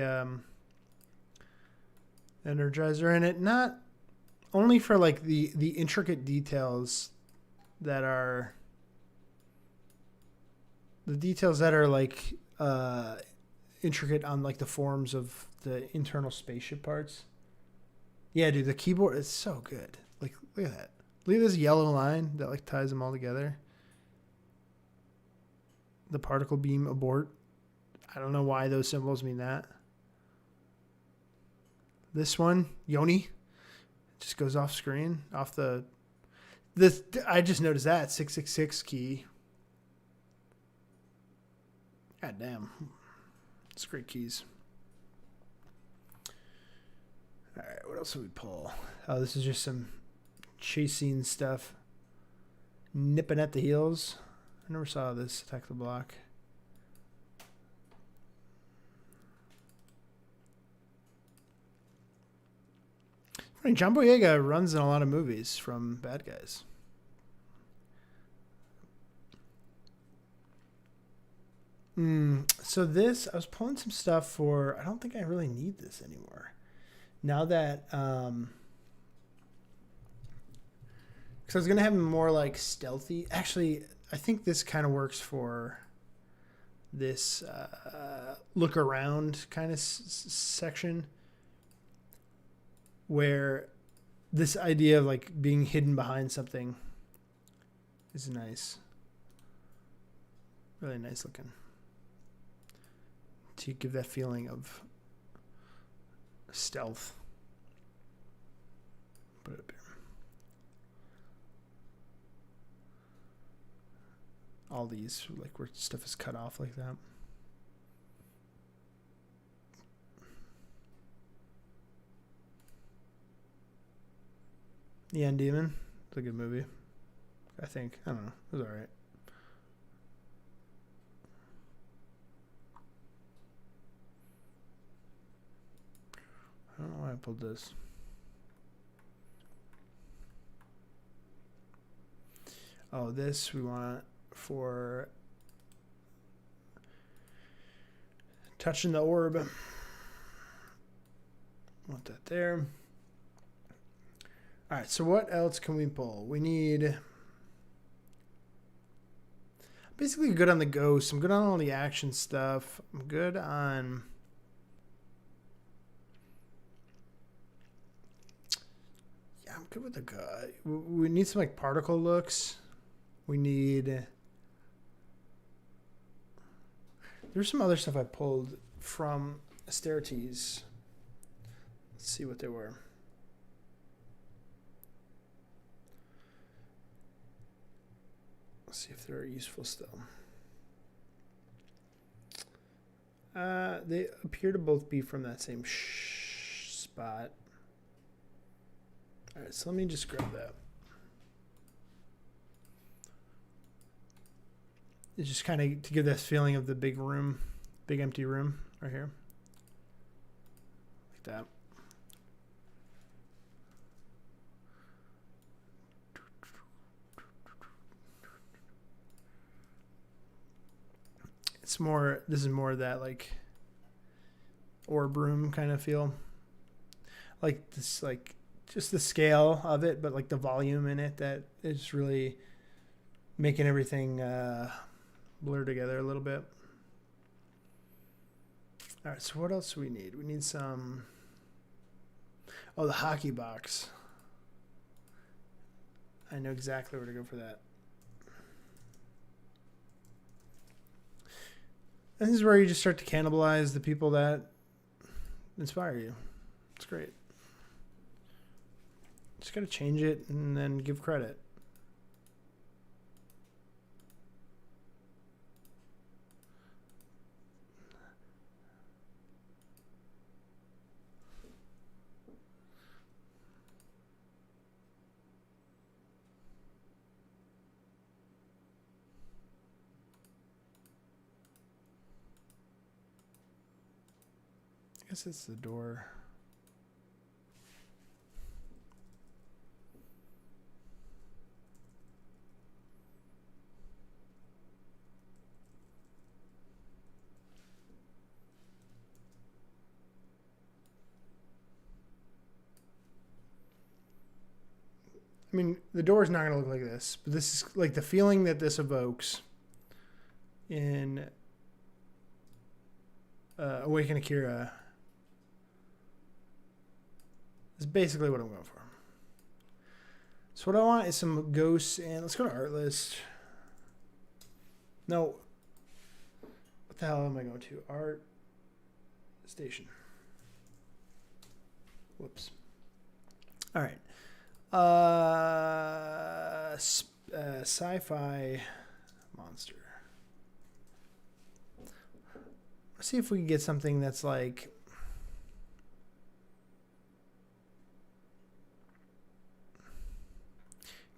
Energizer in it, not only for like the intricate details that are like intricate on like the forms of the internal spaceship parts. Yeah, dude, the keyboard is so good. Like, look at that. Look at this yellow line that like ties them all together. The particle beam abort. I don't know why those symbols mean that. This one, Yoni, just goes off screen, off the. This I just noticed that 666 key. God damn, it's great keys. All right, what else did we pull? Oh, this is just some chase scene stuff. Nipping at the heels. I never saw this attack the block. Funny, John Boyega runs in a lot of movies from bad guys. So this, I was pulling some stuff for, I don't think I really need this anymore. Now that, because I was going to have them more like stealthy. Actually, I think this kind of works for this look around kind of section, where this idea of like being hidden behind something is nice. Really nice looking. To give that feeling of stealth. Put it up here. All these, like where stuff is cut off like that. The End Demon. It's a good movie. I think. I don't know. It was alright. I don't know why I pulled this. Oh, this we want for touching the orb. Want that there. All right, so what else can we pull? We need basically good on the ghost. I'm good on all the action stuff. I'm good on I'm good with the guy. We need some like particle looks. We need. There's some other stuff I pulled from Asterities. Let's see what they were. Let's see if they're useful still. They appear to both be from that same spot. All right, so let me just grab that. It's just kind of to give this feeling of the big room, big empty room right here. Like that. It's more, this is more that like orb room kind of feel. Like this, like just the scale of it, but like the volume in it that is really making everything blur together a little bit. All right, so what else do we need? We need some Oh, the hockey box. I know exactly where to go for that. And this is where you just start to cannibalize the people that inspire you. It's great. Just got to change it and then give credit. I guess it's the door. I mean, the door is not going to look like this, but this is like the feeling that this evokes in Awaken Akira is basically what I'm going for. So what I want is some ghosts, and let's go to art list. No. What the hell am I going to? Art station. Whoops. All right. Sci-fi monster. Let's see if we can get something that's like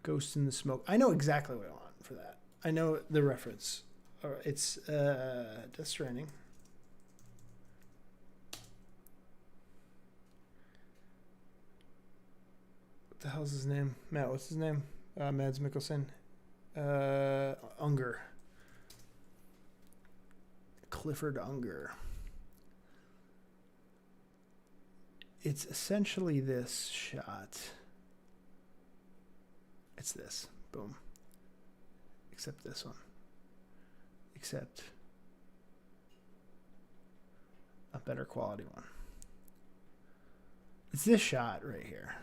Ghost in the Smoke. I know exactly what I want for that. I know the reference. All right, it's Death Stranding. What the hell's his name? Matt, what's his name? Mads Mikkelsen. Unger. Clifford Unger. It's essentially this shot. It's this. Boom. Except this one. Except a better quality one. It's this shot right here.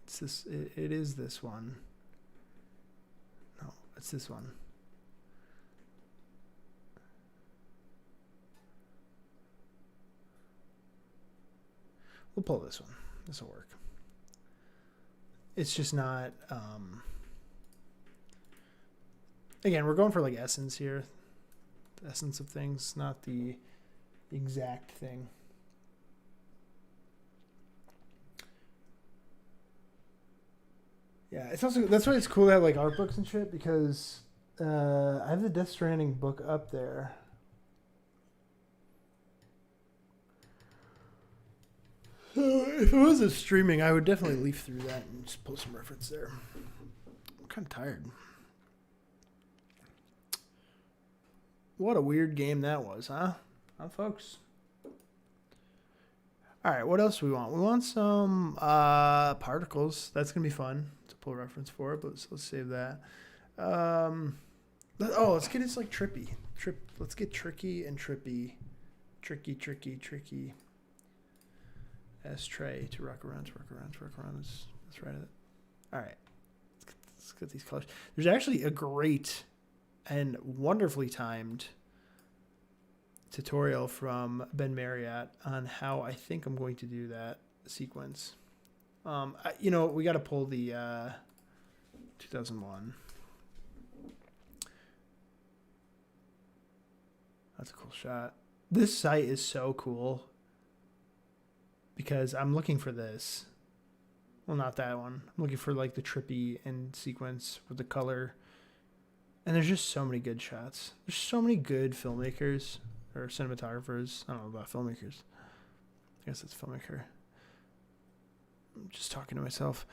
It's this. It is this one. No, it's this one. We'll pull this one. This will work. It's just not. Again, we're going for like essence here. The essence of things, not the exact thing. Yeah, it's also that's why it's cool to have like art books and shit because I have the Death Stranding book up there. So if it wasn't streaming, I would definitely leaf through that and just pull some reference there. I'm kind of tired. What a weird game that was, huh? Huh, folks? All right, what else do we want? We want some particles. That's going to be fun to pull reference for, but let's save that. Let's get it like trippy. Let's get tricky and trippy. Tricky. Ashtray to rock around. That's right. All right. Let's get these colors. There's actually a great and wonderfully timed tutorial from Ben Marriott on how I think I'm going to do that sequence. We got to pull the 2001. That's a cool shot. This site is so cool because I'm looking for this. Well, not that one. I'm looking for like the trippy end sequence with the color. And there's just so many good shots. There's so many good filmmakers or cinematographers. I don't know about filmmakers. I guess it's filmmaker. I'm just talking to myself.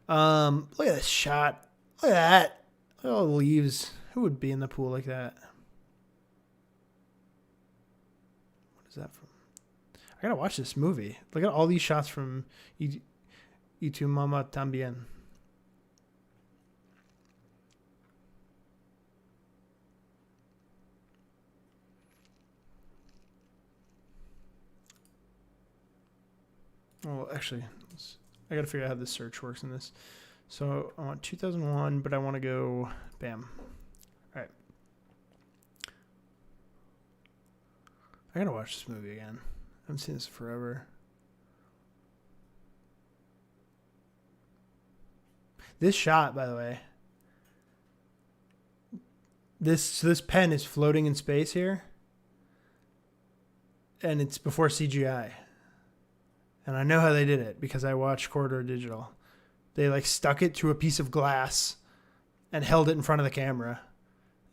Look at this shot. Look at that. Look at all the leaves. Who would be in the pool like that? What is that from? I gotta watch this movie. Look at all these shots from Y Tu Mama Tambien. Oh, actually, I got to figure out how this search works in this. So I want 2001, but I want to go, bam. All right. I got to watch this movie again. I haven't seen this forever. This shot, by the way. This pen is floating in space here. And it's before CGI. And I know how they did it because I watched Corridor Digital. They like stuck it to a piece of glass and held it in front of the camera.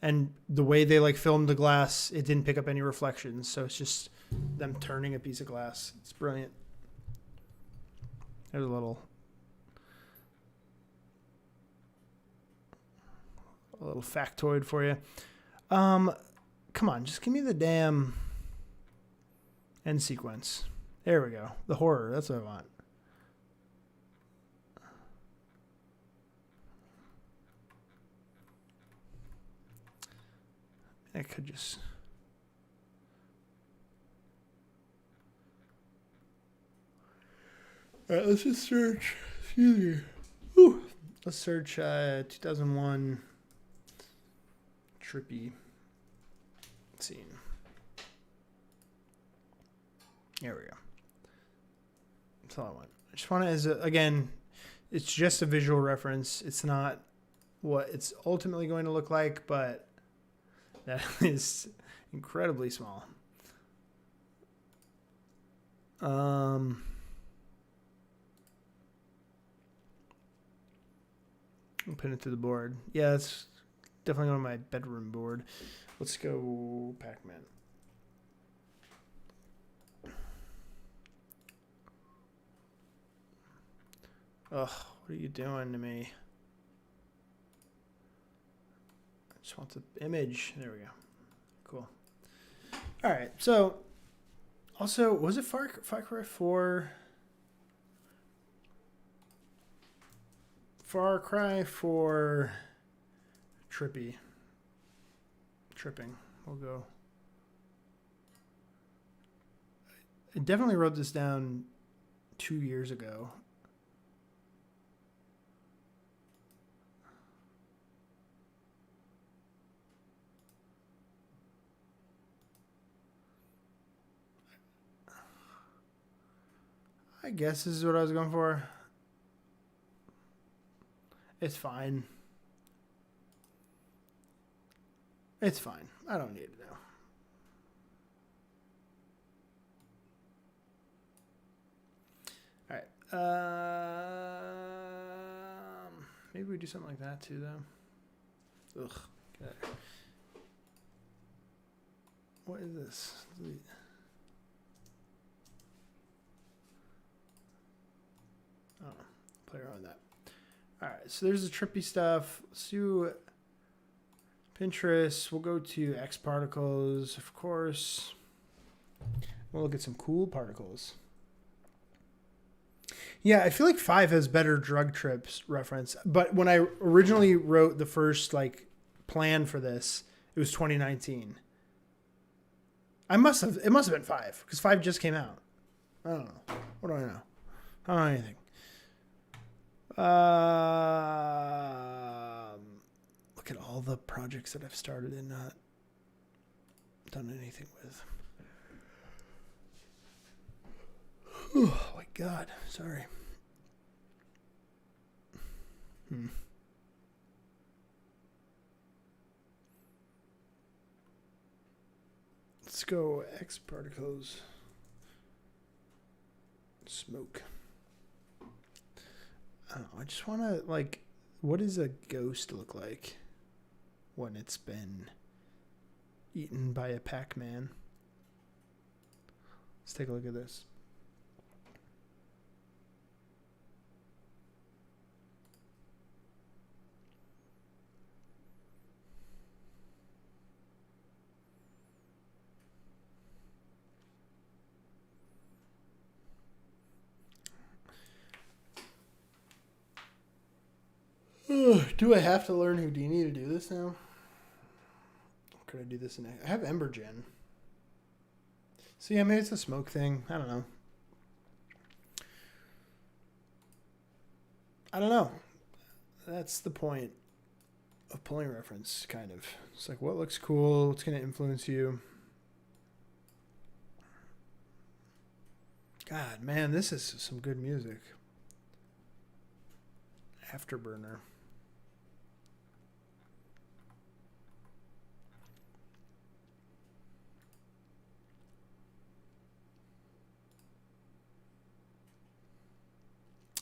And the way they like filmed the glass, it didn't pick up any reflections. So it's just them turning a piece of glass. It's brilliant. There's a little factoid for you. Come on, just give me the damn end sequence. There we go. The horror. That's what I want. I could just... All right, let's just search. Excuse me. Whew. Let's search 2001 trippy scene. There we go. That's all I want. I just want it as again, it's just a visual reference. It's not what it's ultimately going to look like, but that is incredibly small. I'll pin it to the board. Yeah, it's definitely on my bedroom board. Let's go Pac-Man. Ugh, what are you doing to me? I just want the image. There we go. Cool. All right, so also, was it Far Cry 4? Far Cry 4 tripping. We'll go. I definitely wrote this down 2 years ago. I guess this is what I was going for. It's fine. It's fine. I don't need it now. All right. Maybe we do something like that too, though. Ugh. Okay. What is this? Oh, play around with that. All right, so there's the trippy stuff. Let's do Pinterest. We'll go to X particles, of course. We'll look at some cool particles. Yeah, I feel like 5 has better drug trips reference. But when I originally wrote the first like plan for this, it was 2019. It must have been 5 because 5 just came out. I don't know. What do I know? I don't know anything. Look at all the projects that I've started and not done anything with. Oh my God. Sorry. Let's go X particles. Smoke. I don't know, I just want to, like, what does a ghost look like when it's been eaten by a Pac-Man? Let's take a look at this. Do I have to learn Houdini to do this now? Could I do this in... I have Embergen. So yeah, maybe it's a smoke thing. I don't know. I don't know. That's the point of pulling reference, kind of. It's like, what looks cool? What's going to influence you? God, man, this is some good music. Afterburner.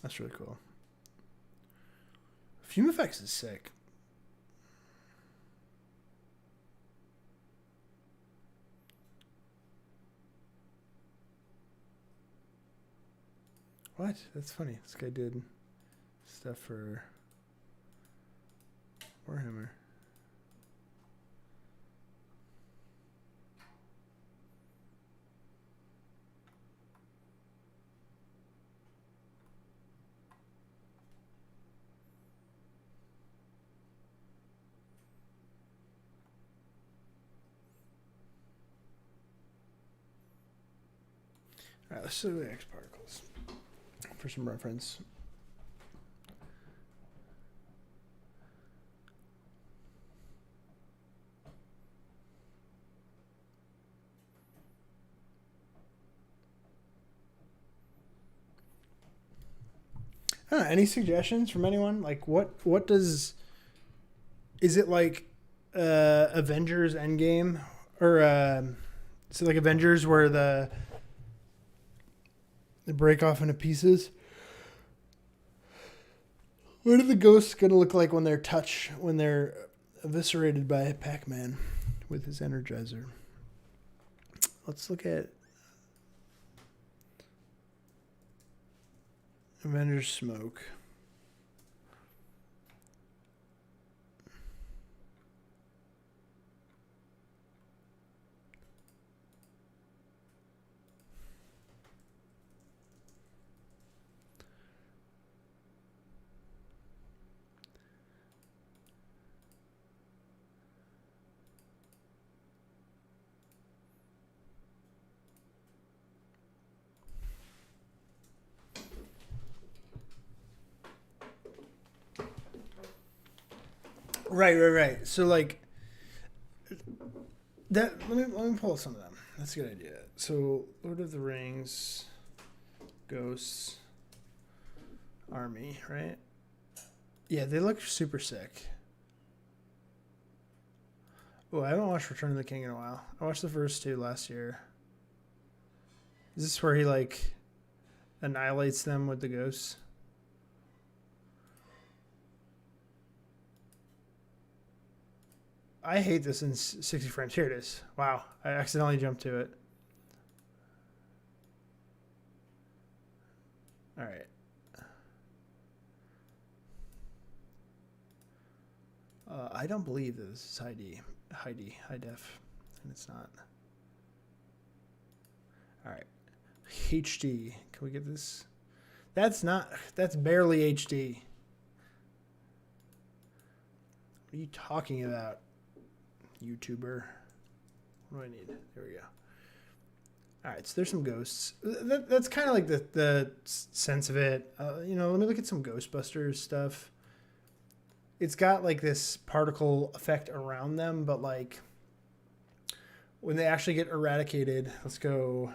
That's really cool. Fume Effects is sick. What? That's funny. This guy did stuff for Warhammer. All right, let's look at the X particles for some reference. I don't know, any suggestions from anyone? Like, what does... Is it like Avengers Endgame? Or is it like Avengers where they break off into pieces? What are the ghosts going to look like when they're eviscerated by Pac-Man with his Energizer? Let's look at Avengers Smoke. Right. So like that. Let me pull some of them. That's a good idea. So Lord of the Rings, Ghosts, Army, right? Yeah, they look super sick. Oh, I haven't watched Return of the King in a while. I watched the first two last year. Is this where he like annihilates them with the ghosts? I hate this in 60 frames. Here it is. Wow. I accidentally jumped to it. All right. I don't believe that this is high def, and it's not. All right. HD. Can we get this? That's barely HD. What are you talking about, YouTuber? What do I need? There we go. All right, so there's some ghosts. That's kind of like the sense of it. Let me look at some Ghostbusters stuff. It's got like this particle effect around them, but like when they actually get eradicated, let's go.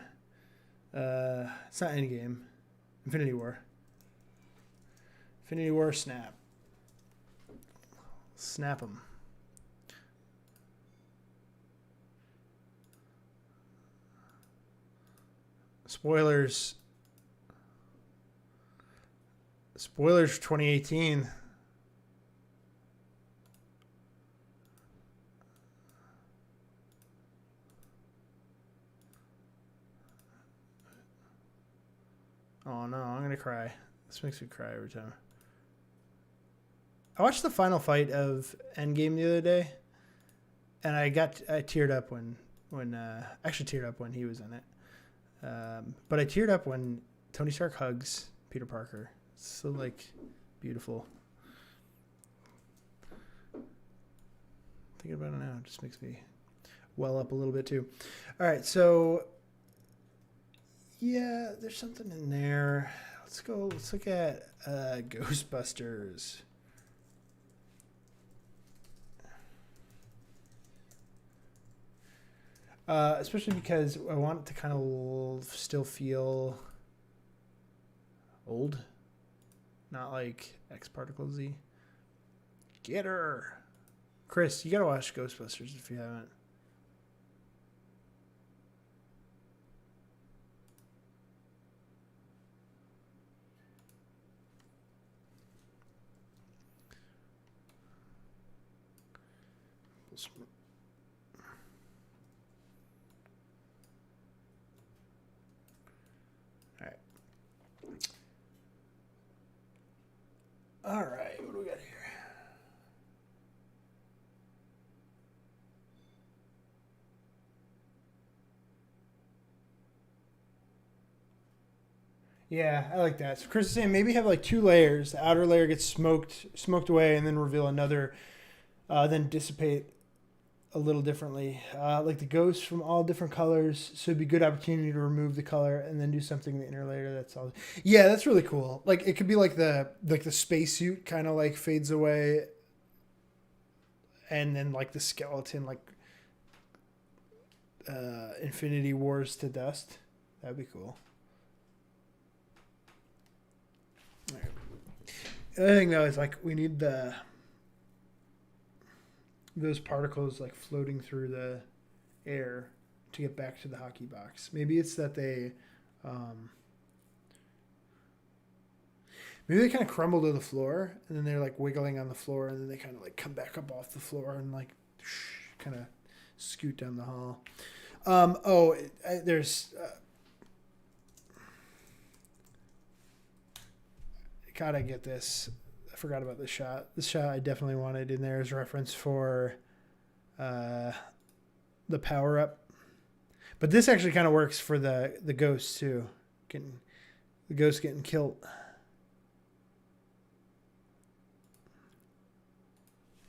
It's not Endgame. Infinity War. Infinity War snap. Snap them. Spoilers. Spoilers for 2018. Oh no, I'm gonna cry. This makes me cry every time. I watched the final fight of Endgame the other day, and I teared up when actually teared up when he was in it. But I teared up when Tony Stark hugs Peter Parker. It's so like beautiful. Thinking about it now, it just makes me well up a little bit too. All right, so yeah, there's something in there. let's go. Let's look at Ghostbusters. Especially because I want it to kind of still feel old, not like X Particle Z. Get her, Chris. You gotta watch Ghostbusters if you haven't. All right, what do we got here? Yeah, I like that. So Chris is saying maybe have like 2 layers. The outer layer gets smoked away, and then reveal another, then dissipate a little differently. Like the ghosts from all different colors, so it'd be a good opportunity to remove the color and then do something in the inner layer that's all. Yeah, that's really cool. Like it could be like the spacesuit kind of like fades away, and then like the skeleton like Infinity Wars to dust. That'd be cool. All right. The other thing though is like we need those particles like floating through the air to get back to the hockey box. Maybe it's that they maybe they kind of crumble to the floor and then they're like wiggling on the floor and then they kind of like come back up off the floor and like kind of scoot down the hall. There's gotta get this. I forgot about this shot. This shot I definitely wanted in there as reference for the power up. But this actually kind of works for the ghosts too. The ghost getting killed.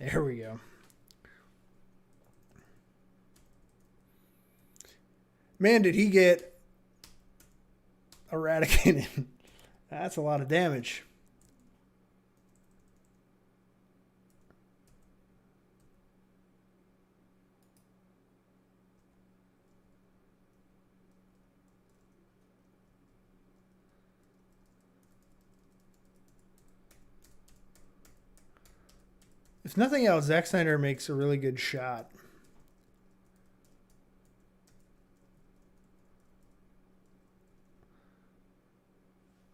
There we go. Man, did he get eradicated. That's a lot of damage. If nothing else, Zack Snyder makes a really good shot.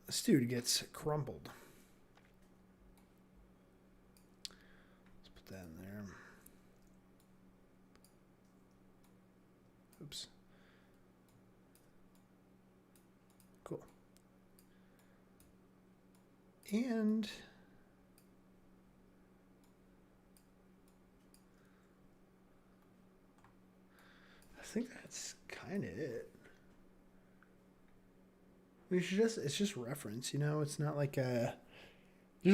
This dude gets crumpled. Let's put that in there. Oops. Cool. And I think that's kind of it. We should it's just reference, you know? It's not like there's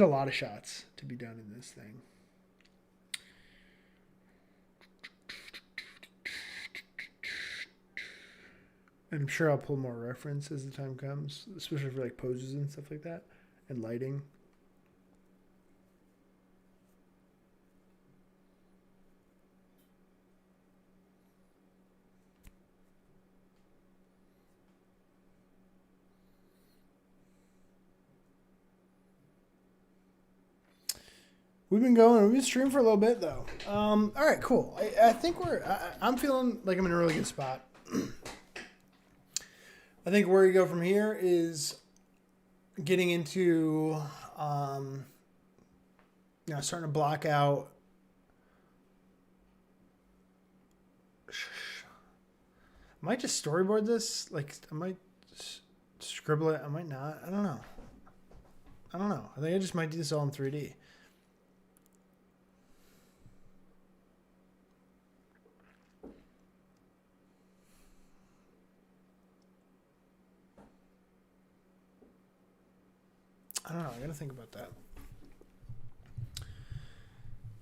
a lot of shots to be done in this thing. I'm sure I'll pull more reference as the time comes, especially for like poses and stuff like that and lighting. We've been streaming for a little bit though. All right, cool. I think I'm feeling like I'm in a really good spot. I think where you go from here is getting into, starting to block out. I might just storyboard this. Like I might scribble it. I might not. I don't know. I think I just might do this all in 3D. I don't know. I gotta think about that.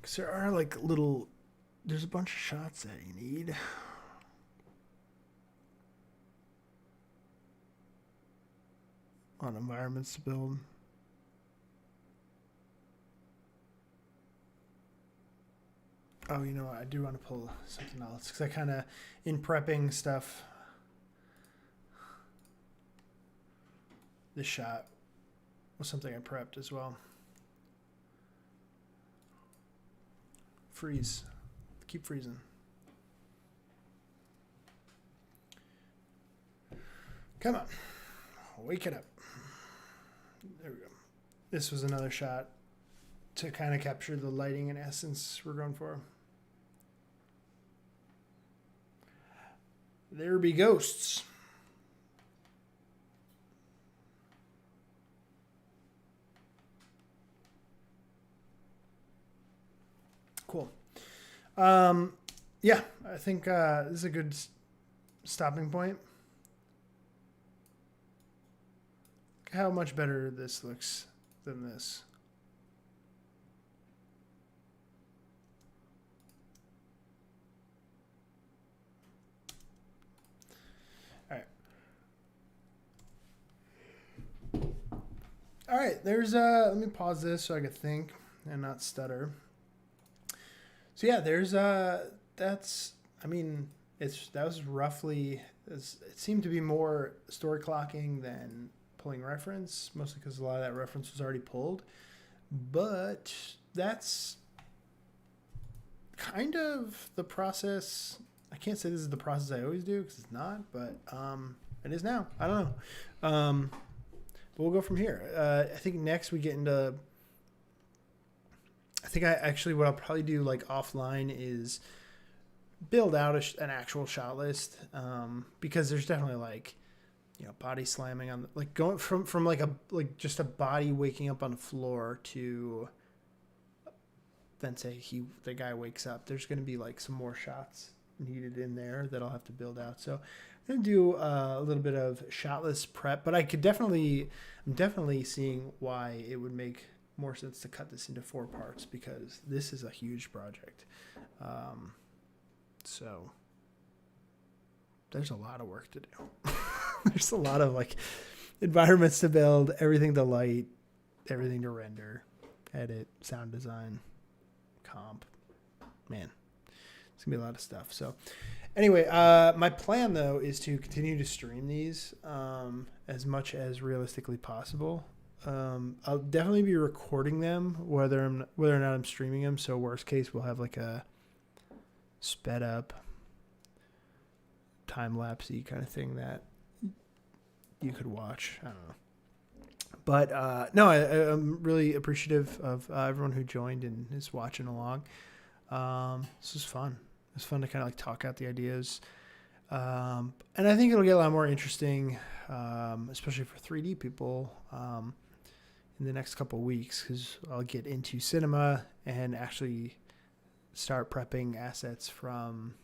Because there are like there's a bunch of shots that you need. on environments to build. Oh, you know what? I do want to pull something else because I kind of, in prepping stuff, this shot was something I prepped as well. Freeze. Keep freezing. Come on. Wake it up. There we go. This was another shot to kind of capture the lighting and essence we're going for. There be ghosts. Cool. Yeah, I think this is a good stopping point. Look how much better this looks than this. All right, there's let me pause this so I can think and not stutter. So yeah, there's that's, I mean, that was roughly, it seemed to be more story clocking than pulling reference, mostly because a lot of that reference was already pulled. But that's kind of the process. I can't say this is the process I always do because it's not, but it is now. I don't know. But we'll go from here. I think next we get into, I think what I'll probably do like offline is build out an actual shot list, because there's definitely like, you know, body slamming on like going from like just a body waking up on the floor to then say the guy wakes up. There's going to be like some more shots needed in there that I'll have to build out. So I'm going to do a little bit of shot list prep, but I'm definitely seeing why it would make more sense to cut this into 4 parts because this is a huge project. So there's a lot of work to do. There's a lot of like environments to build, everything to light, everything to render, edit, sound design, comp. Man, it's gonna be a lot of stuff. So anyway, my plan though is to continue to stream these as much as realistically possible. I'll definitely be recording them whether or not I'm streaming them. So worst case, we'll have like a sped up time lapsey kind of thing that you could watch. I don't know. But no, I'm really appreciative of everyone who joined and is watching along. This was fun. It's fun to kind of like talk out the ideas. And I think it'll get a lot more interesting, especially for 3D people in the next couple of weeks, because I'll get into cinema and actually start prepping assets from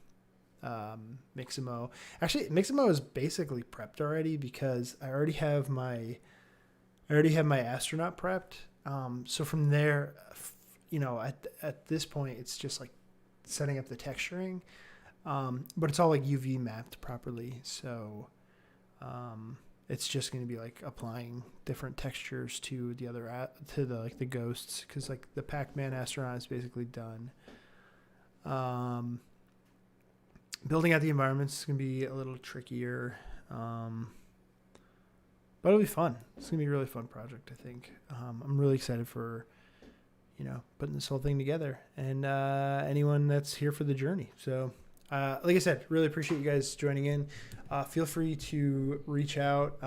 Mixamo. Actually, Mixamo is basically prepped already because I already have my astronaut prepped. So from there, you know, at this point, it's just like setting up the texturing, but it's all like UV mapped properly. So it's just going to be like applying different textures to the ghosts, because like the Pac-Man astronaut is basically done. Building out the environments is going to be a little trickier, but it'll be fun. It's going to be a really fun project, I think. I'm really excited for, you know, putting this whole thing together, and anyone that's here for the journey. So like I said, really appreciate you guys joining in. Feel free to reach out.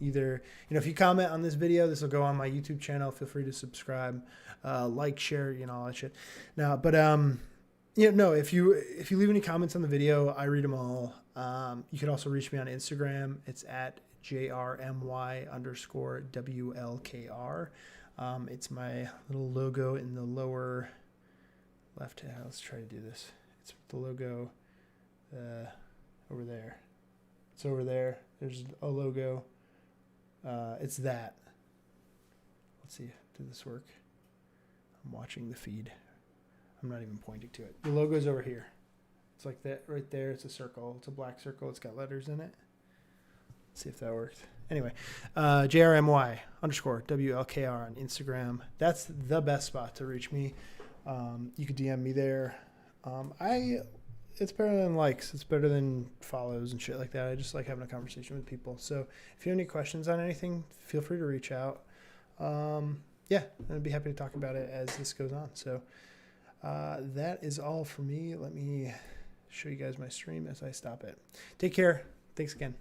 Either, you know, if you comment on this video, this will go on my YouTube channel. Feel free to subscribe, like, share, you know, all that shit. Now, but you know, no, if you leave any comments on the video, I read them all. You could also reach me on Instagram. It's at JRMY_WLKR. It's my little logo in the lower left hand. Let's try to do this. It's the logo over there. It's over there. There's a logo. It's that. Let's see. Did this work? I'm watching the feed. I'm not even pointing to it. The logo's over here. It's like that right there. It's a circle. It's a black circle. It's got letters in it. Let's see if that worked. Anyway, JRMY _ WLKR on Instagram. That's the best spot to reach me. You could DM me there. It's better than likes. It's better than follows and shit like that. I just like having a conversation with people. So if you have any questions on anything, feel free to reach out. Yeah, I'd be happy to talk about it as this goes on. So that is all for me. Let me show you guys my stream as I stop it. Take care. Thanks again.